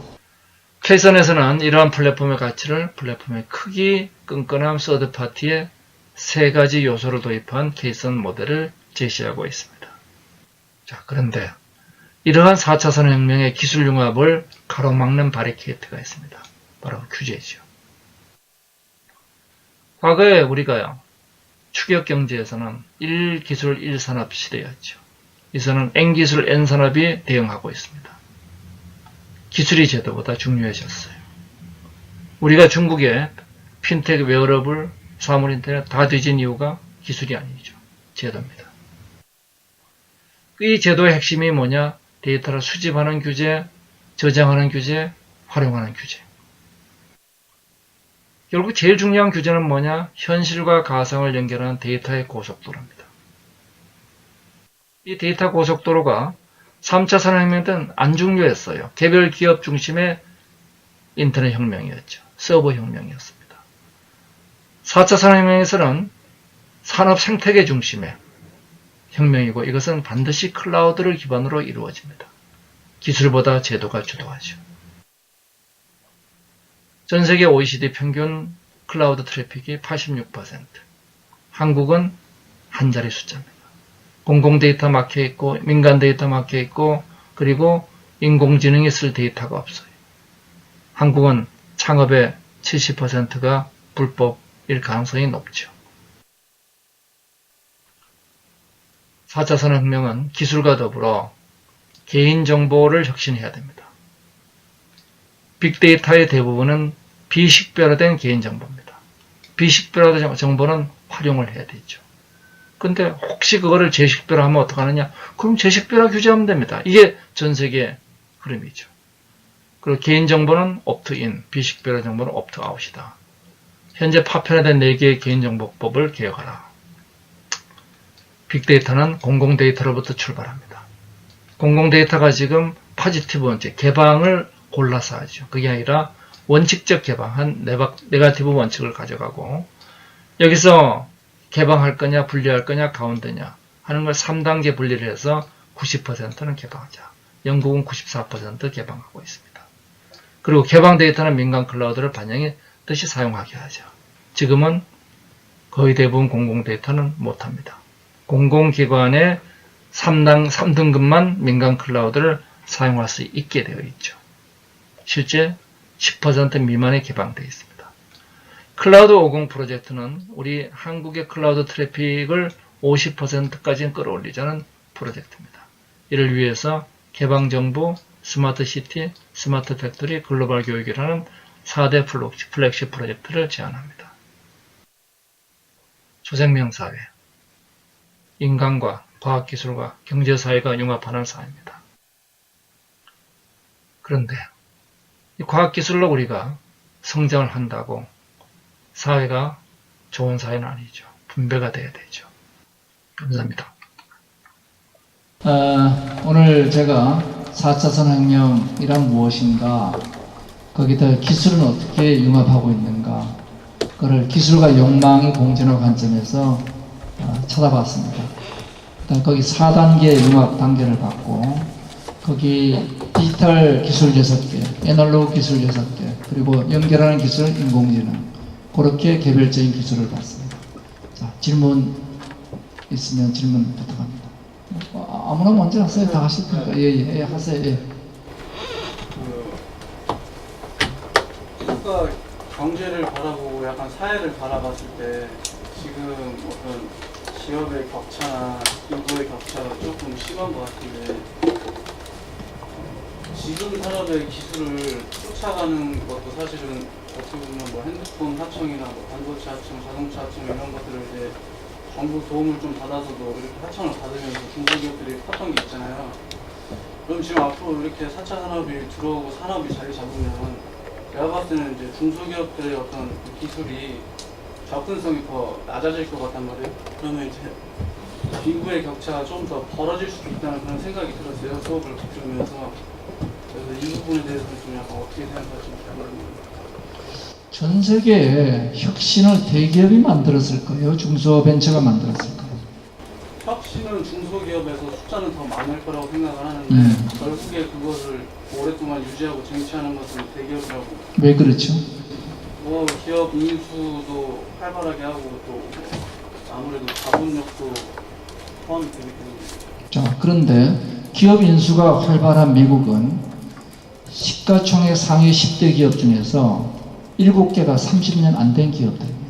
K선에서는 이러한 플랫폼의 가치를 플랫폼의 크기, 끈끈함, 서드파티의 세 가지 요소를 도입한 K선 모델을 제시하고 있습니다. 자, 그런데 이러한 4차 산업혁명의 기술 융합을 가로막는 바리케이트가 있습니다. 바로 규제죠. 과거에 우리가요, 추격경제에서는 1기술 1산업 시대였죠. 이제는 N기술 N산업이 대응하고 있습니다. 기술이 제도보다 중요해졌어요. 우리가 중국의 핀텍, 웨어러블, 사물인터넷 다 뒤진 이유가 기술이 아니죠. 제도입니다. 이 제도의 핵심이 뭐냐? 데이터를 수집하는 규제, 저장하는 규제, 활용하는 규제. 결국 제일 중요한 규제는 뭐냐? 현실과 가상을 연결하는 데이터의 고속도로입니다. 이 데이터 고속도로가 3차 산업혁명 때는 안 중요했어요. 개별 기업 중심의 인터넷 혁명이었죠. 서버 혁명이었습니다. 4차 산업혁명에서는 산업 생태계 중심의 혁명이고 이것은 반드시 클라우드를 기반으로 이루어집니다. 기술보다 제도가 주도하죠. 전 세계 OECD 평균 클라우드 트래픽이 86%. 한국은 한 자리 숫자입니다. 공공 데이터 막혀 있고 민간 데이터 막혀 있고 그리고 인공지능이 쓸 데이터가 없어요. 한국은 창업의 70%가 불법일 가능성이 높죠. 4차 산업혁명은 기술과 더불어 개인정보를 혁신해야 됩니다. 빅데이터의 대부분은 비식별화된 개인정보입니다. 비식별화된 정보는 활용을 해야 되죠. 근데 혹시 그거를 재식별화하면 어떡하느냐? 그럼 재식별화 규제하면 됩니다. 이게 전 세계의 흐름이죠. 그리고 개인정보는 옵트인, 비식별화 정보는 옵트아웃이다. 현재 파편화된 4개의 개인정보법을 개혁하라. 빅데이터는 공공데이터로부터 출발합니다. 공공데이터가 지금 포지티브 원칙, 개방을 골라서 하죠. 그게 아니라 원칙적 개방, 한 네거티브 원칙을 가져가고 여기서 개방할 거냐, 분리할 거냐, 가운데냐 하는 걸 3단계 분리를 해서 90%는 개방하자. 영국은 94% 개방하고 있습니다. 그리고 개방 데이터는 민간 클라우드를 반영했듯이 사용하게 하죠. 지금은 거의 대부분 공공 데이터는 못합니다. 공공기관의 3등급만 민간 클라우드를 사용할 수 있게 되어 있죠. 실제 10% 미만에 개방되어 있습니다. 클라우드 50 프로젝트는 우리 한국의 클라우드 트래픽을 50%까지 끌어올리자는 프로젝트입니다. 이를 위해서 개방정부, 스마트시티, 스마트 팩토리, 글로벌 교육이라는 4대 플래그십 프로젝트를 제안합니다. 초생명사회, 인간과 과학기술과 경제사회가 융합하는 사회입니다. 그런데 이 과학기술로 우리가 성장을 한다고 사회가 좋은 사회는 아니죠. 분배가 돼야 되죠. 감사합니다. 오늘 제가 4차 산업혁명이란 무엇인가 거기다 기술은 어떻게 융합하고 있는가, 그걸 기술과 욕망이 공존하는 관점에서 찾아봤습니다. 일단 거기 4단계 융합 단계를 봤고, 거기 디지털 기술 6개, 애널로그 기술 6개, 그리고 연결하는 기술 인공지능, 그렇게 개별적인 기술을 봤습니다. 자, 질문 있으면 질문 부탁합니다. 아무나 먼저 하세요. 다 하실 테니까. 예, 하세요. 예. 국가 경제를 바라보고 약간 사회를 바라봤을 때 지금 어떤 기업의 격차나 인구의 격차가 조금 심한 것 같은데 지금 산업의 기술을 쫓아가는 것도 사실은 어떻게 보면 뭐 핸드폰 하청이나 뭐 반도체 하청, 자동차 하청 이런 것들을 이제 정부 도움을 좀 받아서도 이렇게 하청을 받으면서 중소기업들이 컸던 게 있잖아요. 그럼 지금 앞으로 이렇게 4차 산업이 들어오고 산업이 자리 잡으면 제가 봤을 때는 이제 중소기업들의 어떤 그 기술이 접근성이 더 낮아질 것 같단 말이에요. 그러면 이제 인구의 격차가 좀 더 벌어질 수도 있다는 그런 생각이 들었어요. 수업을 들으면서. 그래서 이 부분에 대해서는 좀 약간 어떻게 생각하시는지 모르겠습니다. 전 세계에 혁신을 대기업이 만들었을 거예요? 중소벤처가 만들었을 거예요? 혁신은 중소기업에서 숫자는 더 많을 거라고 생각을 하는데 결국에 그것을 오랫동안 유지하고 쟁취하는 것은 대기업이라고. 왜 그렇죠? 뭐 기업 인수도 활발하게 하고 또 아무래도 자본력도 포함이 되기 때문에. 자, 그런데 기업 인수가 활발한 미국은 시가총액 상위 10대 기업 중에서 7개가 30년 안 된 기업들입니다.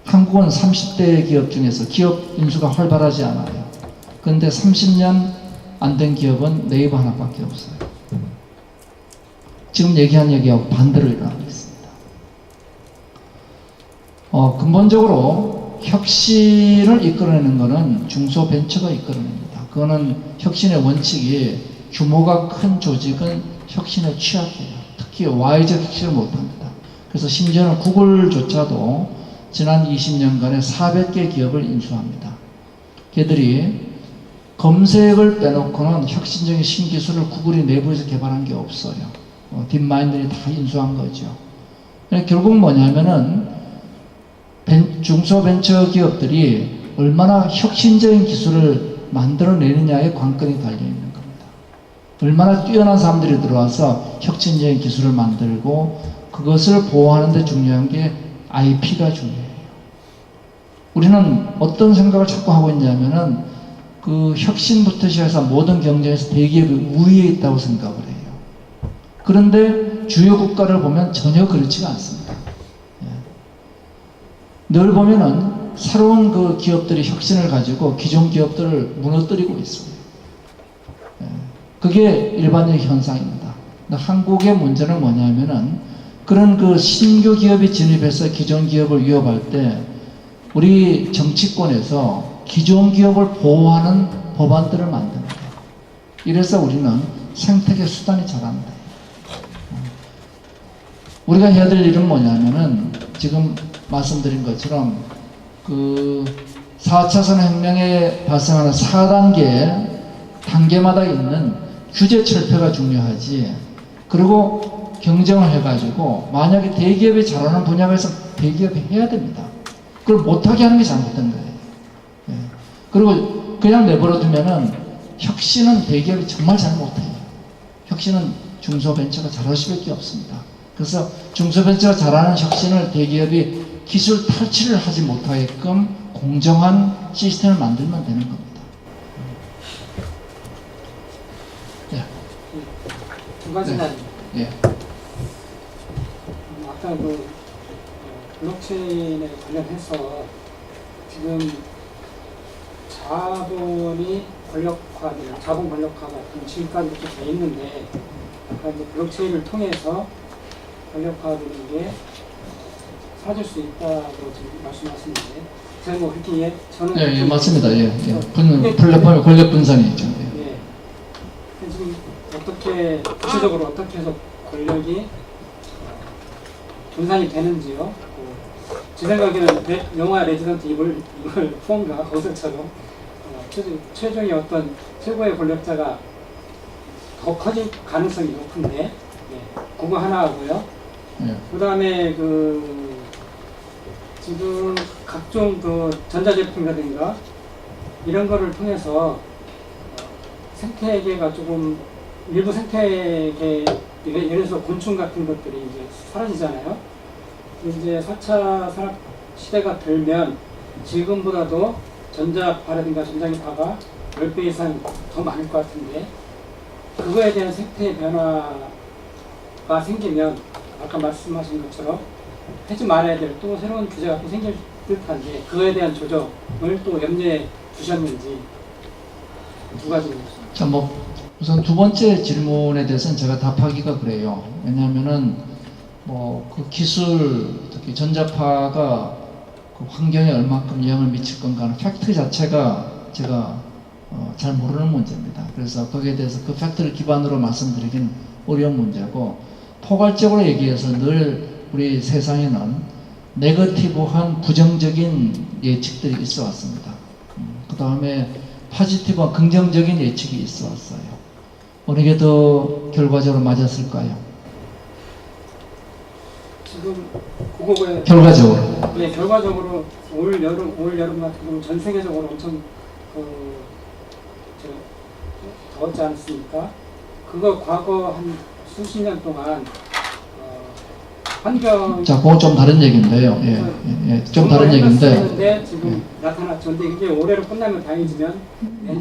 한국은 30대 기업 중에서 기업 인수가 활발하지 않아요. 그런데 30년 안 된 기업은 네이버 하나밖에 없어요. 지금 얘기한 얘기하고 반대로 일어나고 있습니다. 근본적으로 혁신을 이끌어내는 것은 중소벤처가 이끌어냅니다. 그거는 혁신의 원칙이 규모가 큰 조직은 혁신에 취약해요. 특히 Y적 혁신을 못합니다. 그래서 심지어는 구글조차도 지난 20년간에 400개 기업을 인수합니다. 걔들이 검색을 빼놓고는 혁신적인 신기술을 구글이 내부에서 개발한 게 없어요. 딥마인드들이 다 인수한 거죠. 결국 뭐냐면은 중소벤처 기업들이 얼마나 혁신적인 기술을 만들어내느냐에 관건이 달려있는 겁니다. 얼마나 뛰어난 사람들이 들어와서 혁신적인 기술을 만들고 그것을 보호하는 데 중요한 게 IP가 중요해요. 우리는 어떤 생각을 자꾸 하고 있냐면은 그 혁신부터 시작해서 모든 경쟁에서 대기업이 우위에 있다고 생각을 해요. 그런데 주요 국가를 보면 전혀 그렇지가 않습니다. 늘 보면은 새로운 그 기업들이 혁신을 가지고 기존 기업들을 무너뜨리고 있어요. 그게 일반적인 현상입니다. 한국의 문제는 뭐냐면은 그런 그 신규 기업이 진입해서 기존 기업을 위협할 때 우리 정치권에서 기존 기업을 보호하는 법안들을 만듭니다. 이래서 우리는 생태계 수단이 잘합니다. 우리가 해야 될 일은 뭐냐면은 지금 말씀드린 것처럼 그 4차 산업혁명에 발생하는 4단계 단계마다 있는 규제 철폐가 중요하지. 그리고 경쟁을 해가지고 만약에 대기업이 잘하는 분야가 있으면 대기업이 해야 됩니다. 그걸 못하게 하는 게 잘못된 거예요. 그리고 그냥 내버려두면은 혁신은 대기업이 정말 잘 못해요. 혁신은 중소벤처가 잘할 수밖에 없습니다. 그래서 중소벤처가 잘하는 혁신을 대기업이 기술 탈취를 하지 못하게끔 공정한 시스템을 만들면 되는 겁니다. 두 가지만. 예. 아까 그 블록체인에 관련해서 지금 자본이 자본 권력화가 지금까지부터 돼 있는데 아까 이제 블록체인을 통해서 권력화되는 게 사라질 수 있다고 지금 말씀하시는데 저는 뭐 그렇게 저는 예, 맞습니다. 플랫폼의 권력 분산이 있죠. 예. 지금 어떻게 구체적으로 어떻게 해서 권력이 분산이 되는지요. 제 생각에는 영화 레지던트 이블 폰가 거기서처럼 최종의 어떤 최고의 권력자가 더 커질 가능성이 높은데 그거 하나 하고요. 예. 그다음에 지금 각종 전자제품이라든가 이런 거를 통해서 생태계가 조금 일부 생태계 예를 들어서 곤충 같은 것들이 이제 사라지잖아요. 이제 4차 산업 시대가 들면 지금보다도 전자파라든가 전자기파가 10배 이상 더 많을 것 같은데 그거에 대한 생태 변화가 생기면 아까 말씀하신 것처럼 하지 말아야 될 또 새로운 규제가 또 생길 듯한데 그거에 대한 조정을 또 염두에 두셨는지 두 가지. 자, 우선 두 번째 질문에 대해서는 제가 답하기가 그래요. 왜냐하면은 그 기술, 특히 전자파가 그 환경에 얼마큼 영향을 미칠 건가 하는 팩트 자체가 제가 잘 모르는 문제입니다. 그래서 거기에 대해서 그 팩트를 기반으로 말씀드리기는 어려운 문제고, 포괄적으로 얘기해서 늘 우리 세상에는 네거티브한 부정적인 예측들이 있어 왔습니다. 그 다음에 포지티브한 긍정적인 예측이 있어 왔어요. 어느 게 더 결과적으로 맞았을까요? 지금 그거에 결과적으로. 네, 결과적으로 올 여름 같은 경우 전 세계적으로 엄청 더웠지 않습니까? 그거 과거 한 수십 년 동안 환경 자, 그건 좀 다른 얘기인데요. 예, 좀 다른 얘기인데. 지금 나타났죠. 근데 이게 올해로 끝나면 다행이지만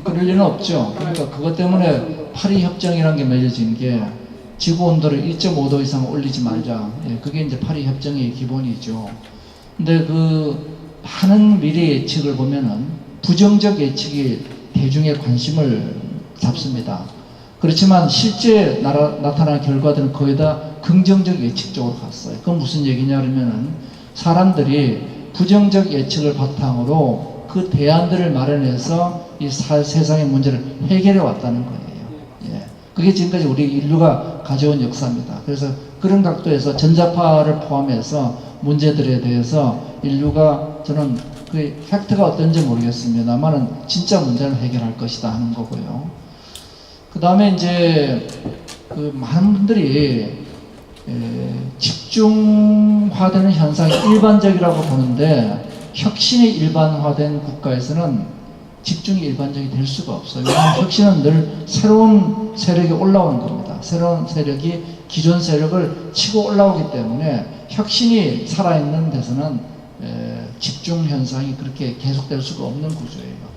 그럴 리는 없죠. 그러니까 그것 때문에 파리 협정이라는 게 맺어진 게 지구 온도를 1.5도 이상 올리지 말자. 그게 이제 파리 협정의 기본이죠. 근데 그 많은 미래 예측을 보면은 부정적 예측이 대중의 관심을 잡습니다. 그렇지만 실제 나타난 결과들은 거의 다 긍정적 예측 쪽으로 갔어요. 그건 무슨 얘기냐 그러면은 사람들이 부정적 예측을 바탕으로 그 대안들을 마련해서 이 세상의 문제를 해결해 왔다는 거예요. 예. 그게 지금까지 우리 인류가 가져온 역사입니다. 그래서 그런 각도에서 전자파를 포함해서 문제들에 대해서 인류가 저는 그 팩트가 어떤지 모르겠습니다만은 진짜 문제를 해결할 것이다 하는 거고요. 그 다음에 이제 그 많은 분들이 집중화되는 현상이 일반적이라고 보는데 혁신이 일반화된 국가에서는 집중이 일반적이 될 수가 없어요. 왜냐하면 혁신은 늘 새로운 세력이 올라오는 겁니다. 새로운 세력이 기존 세력을 치고 올라오기 때문에 혁신이 살아있는 데서는 집중 현상이 그렇게 계속될 수가 없는 구조예요.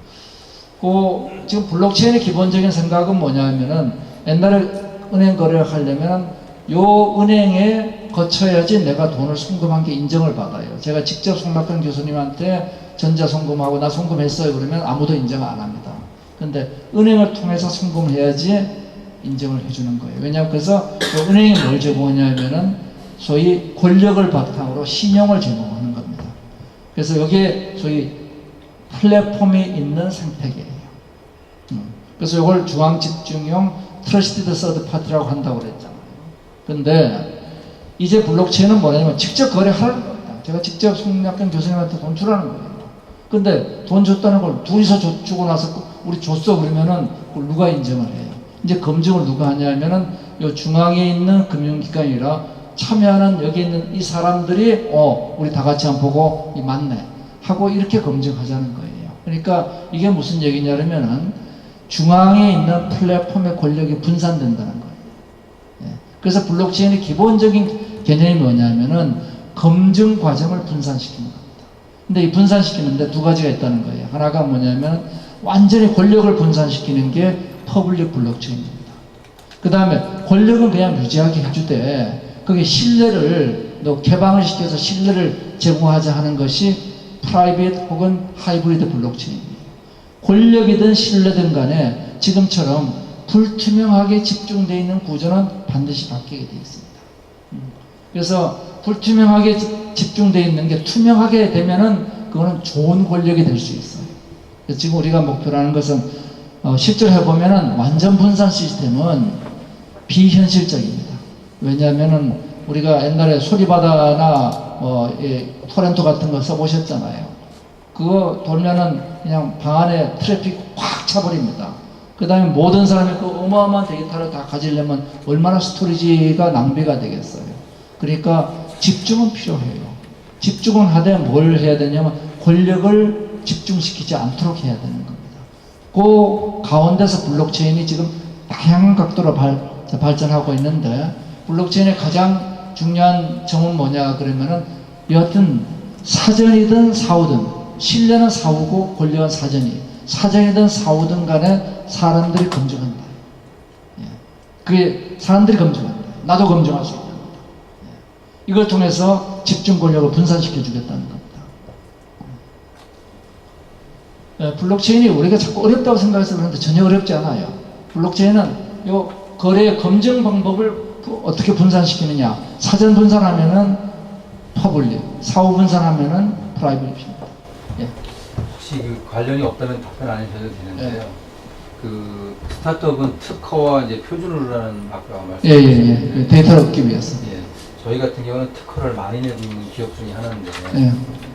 지금 블록체인의 기본적인 생각은 뭐냐면은 옛날에 은행 거래를 하려면 요 은행에 거쳐야지 내가 돈을 송금한 게 인정을 받아요. 제가 직접 송락근 교수님한테 전자 송금하고 나 송금했어요 그러면 아무도 인정 안 합니다. 근데 은행을 통해서 송금해야지 인정을 해주는 거예요. 왜냐하면 그래서 그 은행이 뭘 제공하냐면은 소위 권력을 바탕으로 신용을 제공하는 겁니다. 그래서 여기에 소위 플랫폼이 있는 생태계예요. 그래서 이걸 중앙 집중형 트러스티드 서드 파티라고 한다고 그랬잖아요. 근데 이제 블록체인은 뭐냐면 직접 거래하는 겁니다. 제가 직접 송락근 교수님한테 돈 주라는 거예요. 근데 돈 줬다는 걸 둘이서 주고 나서 우리 줬어 그러면은 그걸 누가 인정을 해요? 이제 검증을 누가 하냐면은 요 중앙에 있는 금융기관이라 참여하는 여기 있는 이 사람들이 우리 다 같이 한번 보고 맞네 하고 이렇게 검증하자는 거예요. 그러니까 이게 무슨 얘기냐면은 중앙에 있는 플랫폼의 권력이 분산된다는 거예요. 그래서 블록체인의 기본적인 개념이 뭐냐면은 검증 과정을 분산시키는 겁니다. 근데 이 분산시키는데 두 가지가 있다는 거예요. 하나가 뭐냐면 완전히 권력을 분산시키는 게 퍼블릭 블록체인입니다. 그 다음에 권력은 그냥 유지하게 해주되 그게 신뢰를 개방을 시켜서 신뢰를 제공하자 하는 것이 프라이빗 혹은 하이브리드 블록체인이에요. 권력이든 신뢰든 간에 지금처럼 불투명하게 집중되어 있는 구조는 반드시 바뀌게 되어 있습니다. 그래서 불투명하게 집중되어 있는 게 투명하게 되면은 그거는 좋은 권력이 될 수 있어요. 지금 우리가 목표로 하는 것은 실제로 해보면은 완전 분산 시스템은 비현실적입니다. 왜냐하면은 우리가 옛날에 소리바다나 토렌토 같은 거 써보셨잖아요. 그거 돌면은 그냥 방 안에 트래픽 확 차버립니다. 그 다음에 모든 사람이 그 어마어마한 데이터를 다 가지려면 얼마나 스토리지가 낭비가 되겠어요. 그러니까 집중은 필요해요. 집중은 하되 뭘 해야 되냐면 권력을 집중시키지 않도록 해야 되는 겁니다. 그 가운데서 블록체인이 지금 다양한 각도로 발전하고 있는데, 블록체인의 가장 중요한 점은 뭐냐 그러면은 여하튼 사전이든 사후든, 신뢰는 사후고 권력은 사전이, 사전이든 사후든 간에 사람들이 검증한다. 예. 그게 사람들이 검증한다. 나도 검증할 수 있다. 예. 이걸 통해서 집중 권력을 분산시켜 주겠다는 겁니다. 예. 블록체인이 우리가 자꾸 어렵다고 생각해서 그런데 전혀 어렵지 않아요. 블록체인은 요 거래의 검증 방법을 어떻게 분산시키느냐. 사전 분산하면은 퍼블릭, 사후 분산하면은 프라이빗입니다. 예. 혹시 그 관련이 없다면 답변 안 해주셔도 되는데요. 네. 그 스타트업은 특허와 이제 표준으로라는 아까 말씀. 예. 데이터를 얻기 위해서. 예. 저희 같은 경우는 특허를 많이 내고 있는 기업 중에 하나인데 예.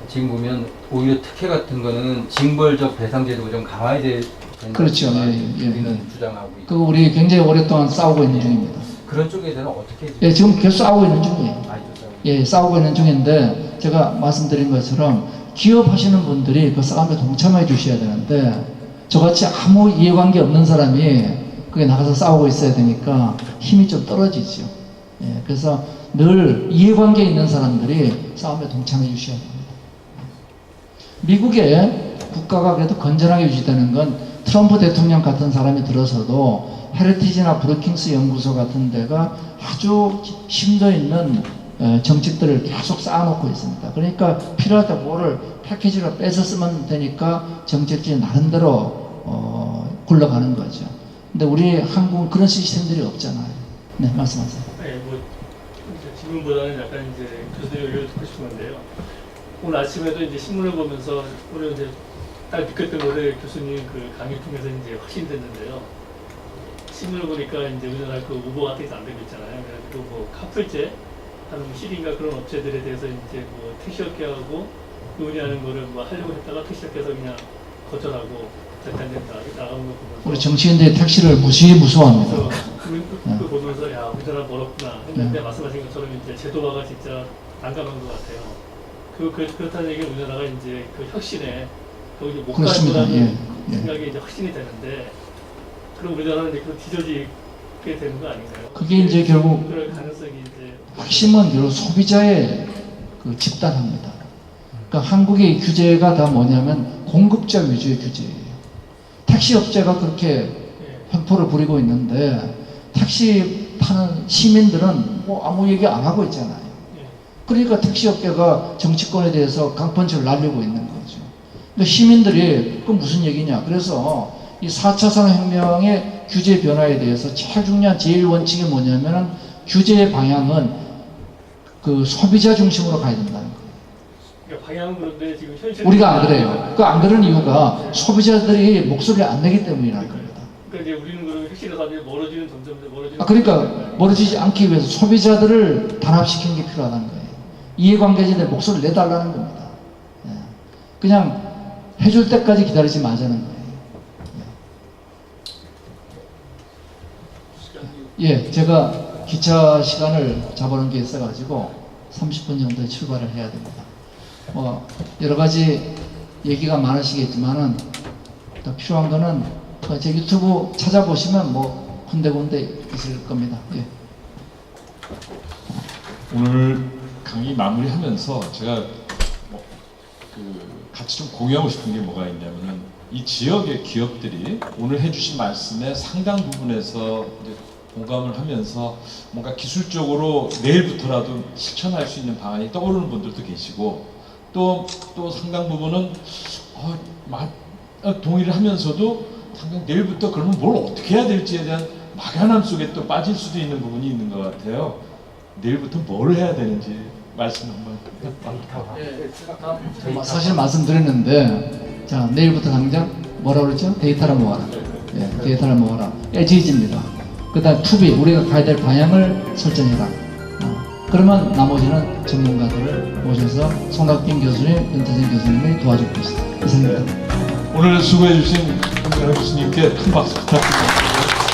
지금 보면 오히려 특혜 같은 거는 징벌적 배상 제도가 좀 강화해야 된다고 그렇죠. 우리는 주장하고 있고. 그 우리 굉장히 오랫동안 싸우고 있는 중입니다. 그런 쪽에 대해서는 어떻게? 예, 지금 계속 싸우고 있는 중이에요. 알죠. 예, 싸우고 있는 중인데 제가 말씀드린 것처럼 기업 하시는 분들이 그 싸움에 동참해 주셔야 되는데 저같이 아무 이해관계 없는 사람이 그게 나가서 싸우고 있어야 되니까 힘이 좀 떨어지죠. 예, 그래서 늘 이해관계 있는 사람들이 싸움에 동참해 주셔야 됩니다. 미국의 국가가 그래도 건전하게 유지되는 건 트럼프 대통령 같은 사람이 들어서도 헤리티지나 브루킹스 연구소 같은 데가 아주 심도 있는 정책들을 계속 쌓아놓고 있습니다. 그러니까 필요할 때 뭐를 패키지로 빼서 쓰면 되니까 정책들이 나름대로 굴러가는 거죠. 근데 우리 한국은 그런 시스템들이 없잖아요. 네, 말씀하세요. 네, 뭐 이제 질문보다는 약간 이제 교수님 의견을 듣고 싶은 건데요. 오늘 아침에도 이제 신문을 보면서 오늘 이제 딱 느꼈던 거를 교수님 그 강의 통해서 이제 확신됐는데요. 신문을 보니까 이제 우리나라 그 우버 같은 게 안 되고 있잖아요. 그래가지고 뭐 카풀제 하는 실인가 그런 업체들에 대해서 이제 뭐 택시업계하고 논의하는 거를 뭐 하려고 했다가 택시업계에서 그냥 거절하고 대단된다 나가는 거 보면서 우리 정치인들이 택시를 무시무수합니다. 그 보면서 야 우리나라 멀었구나 했는데 말씀하신 것처럼 이제 제도화가 진짜 난감한 것 같아요. 그렇다는 얘기는 우리나라가 이제 그 혁신에 거기 못 그렇습니다. 가는 예. 생각이 이제 확신이 되는데 그럼 우리나라는 이제 그 뒤져지게 되는 거 아닌가요? 그게 이제 결국 그럴 가능성이 이제 핵심은 결국 소비자의 그 집단화입니다. 그러니까 한국의 규제가 다 뭐냐면 공급자 위주의 규제예요. 택시업체가 그렇게 횡포를 부리고 있는데 택시 타는 시민들은 뭐 아무 얘기 안 하고 있잖아요. 그러니까 택시업계가 정치권에 대해서 강펀치를 날리고 있는 거죠. 근데 시민들이 그 무슨 얘기냐. 그래서 이 4차 산업혁명의 규제 변화에 대해서 제일 중요한 제일 원칙이 뭐냐면은 규제의 방향은 그 소비자 중심으로 가야 된다는 거예요. 그러니까 방향은 그런데 지금 현실 우리가 안 그래요. 그 안 그러는 이유가 소비자들이 목소리를 안 내기 때문이라는 겁니다. 그러니까 이제 우리는 그러면 혁신에서 아주 멀어지는 점점 멀어지는. 그러니까 멀어지지 않기 위해서 소비자들을 단합시키는 게 필요하다는 거예요. 이해관계자들의 목소리를 내달라는 겁니다. 예. 그냥 해줄 때까지 기다리지 마자는 거예요. 예, 제가 기차 시간을 잡아놓은 게 있어가지고 30분 정도에 출발을 해야 됩니다. 뭐 여러 가지 얘기가 많으시겠지만은 더 필요한 거는 제 유튜브 찾아보시면 뭐 군데군데 있을 겁니다. 예. 오늘 강의 마무리하면서 제가 같이 좀 공유하고 싶은 게 뭐가 있냐면은 이 지역의 기업들이 오늘 해주신 말씀의 상당 부분에서 이제 공감을 하면서 뭔가 기술적으로 내일부터라도 실천할 수 있는 방안이 떠오르는 분들도 계시고 또 상당 부분은 동의를 하면서도 당장 내일부터 그러면 뭘 어떻게 해야 될지에 대한 막연함 속에 또 빠질 수도 있는 부분이 있는 것 같아요. 내일부터 뭘 해야 되는지 말씀 한번. 사실 말씀드렸는데 자 내일부터 당장 뭐라 그랬죠? 데이터를 모아라. 예, 데이터를 모아라. SDG입니다. 그 다음 투비 우리가 가야 될 방향을 설정해라. 그러면 나머지는 전문가들을 모셔서 송학빈 교수님, 윤태진 교수님이 도와주고 있습니다. 이상입니다. 오늘 수고해 주신 홍명호 교수님께 큰 박수 부탁드립니다.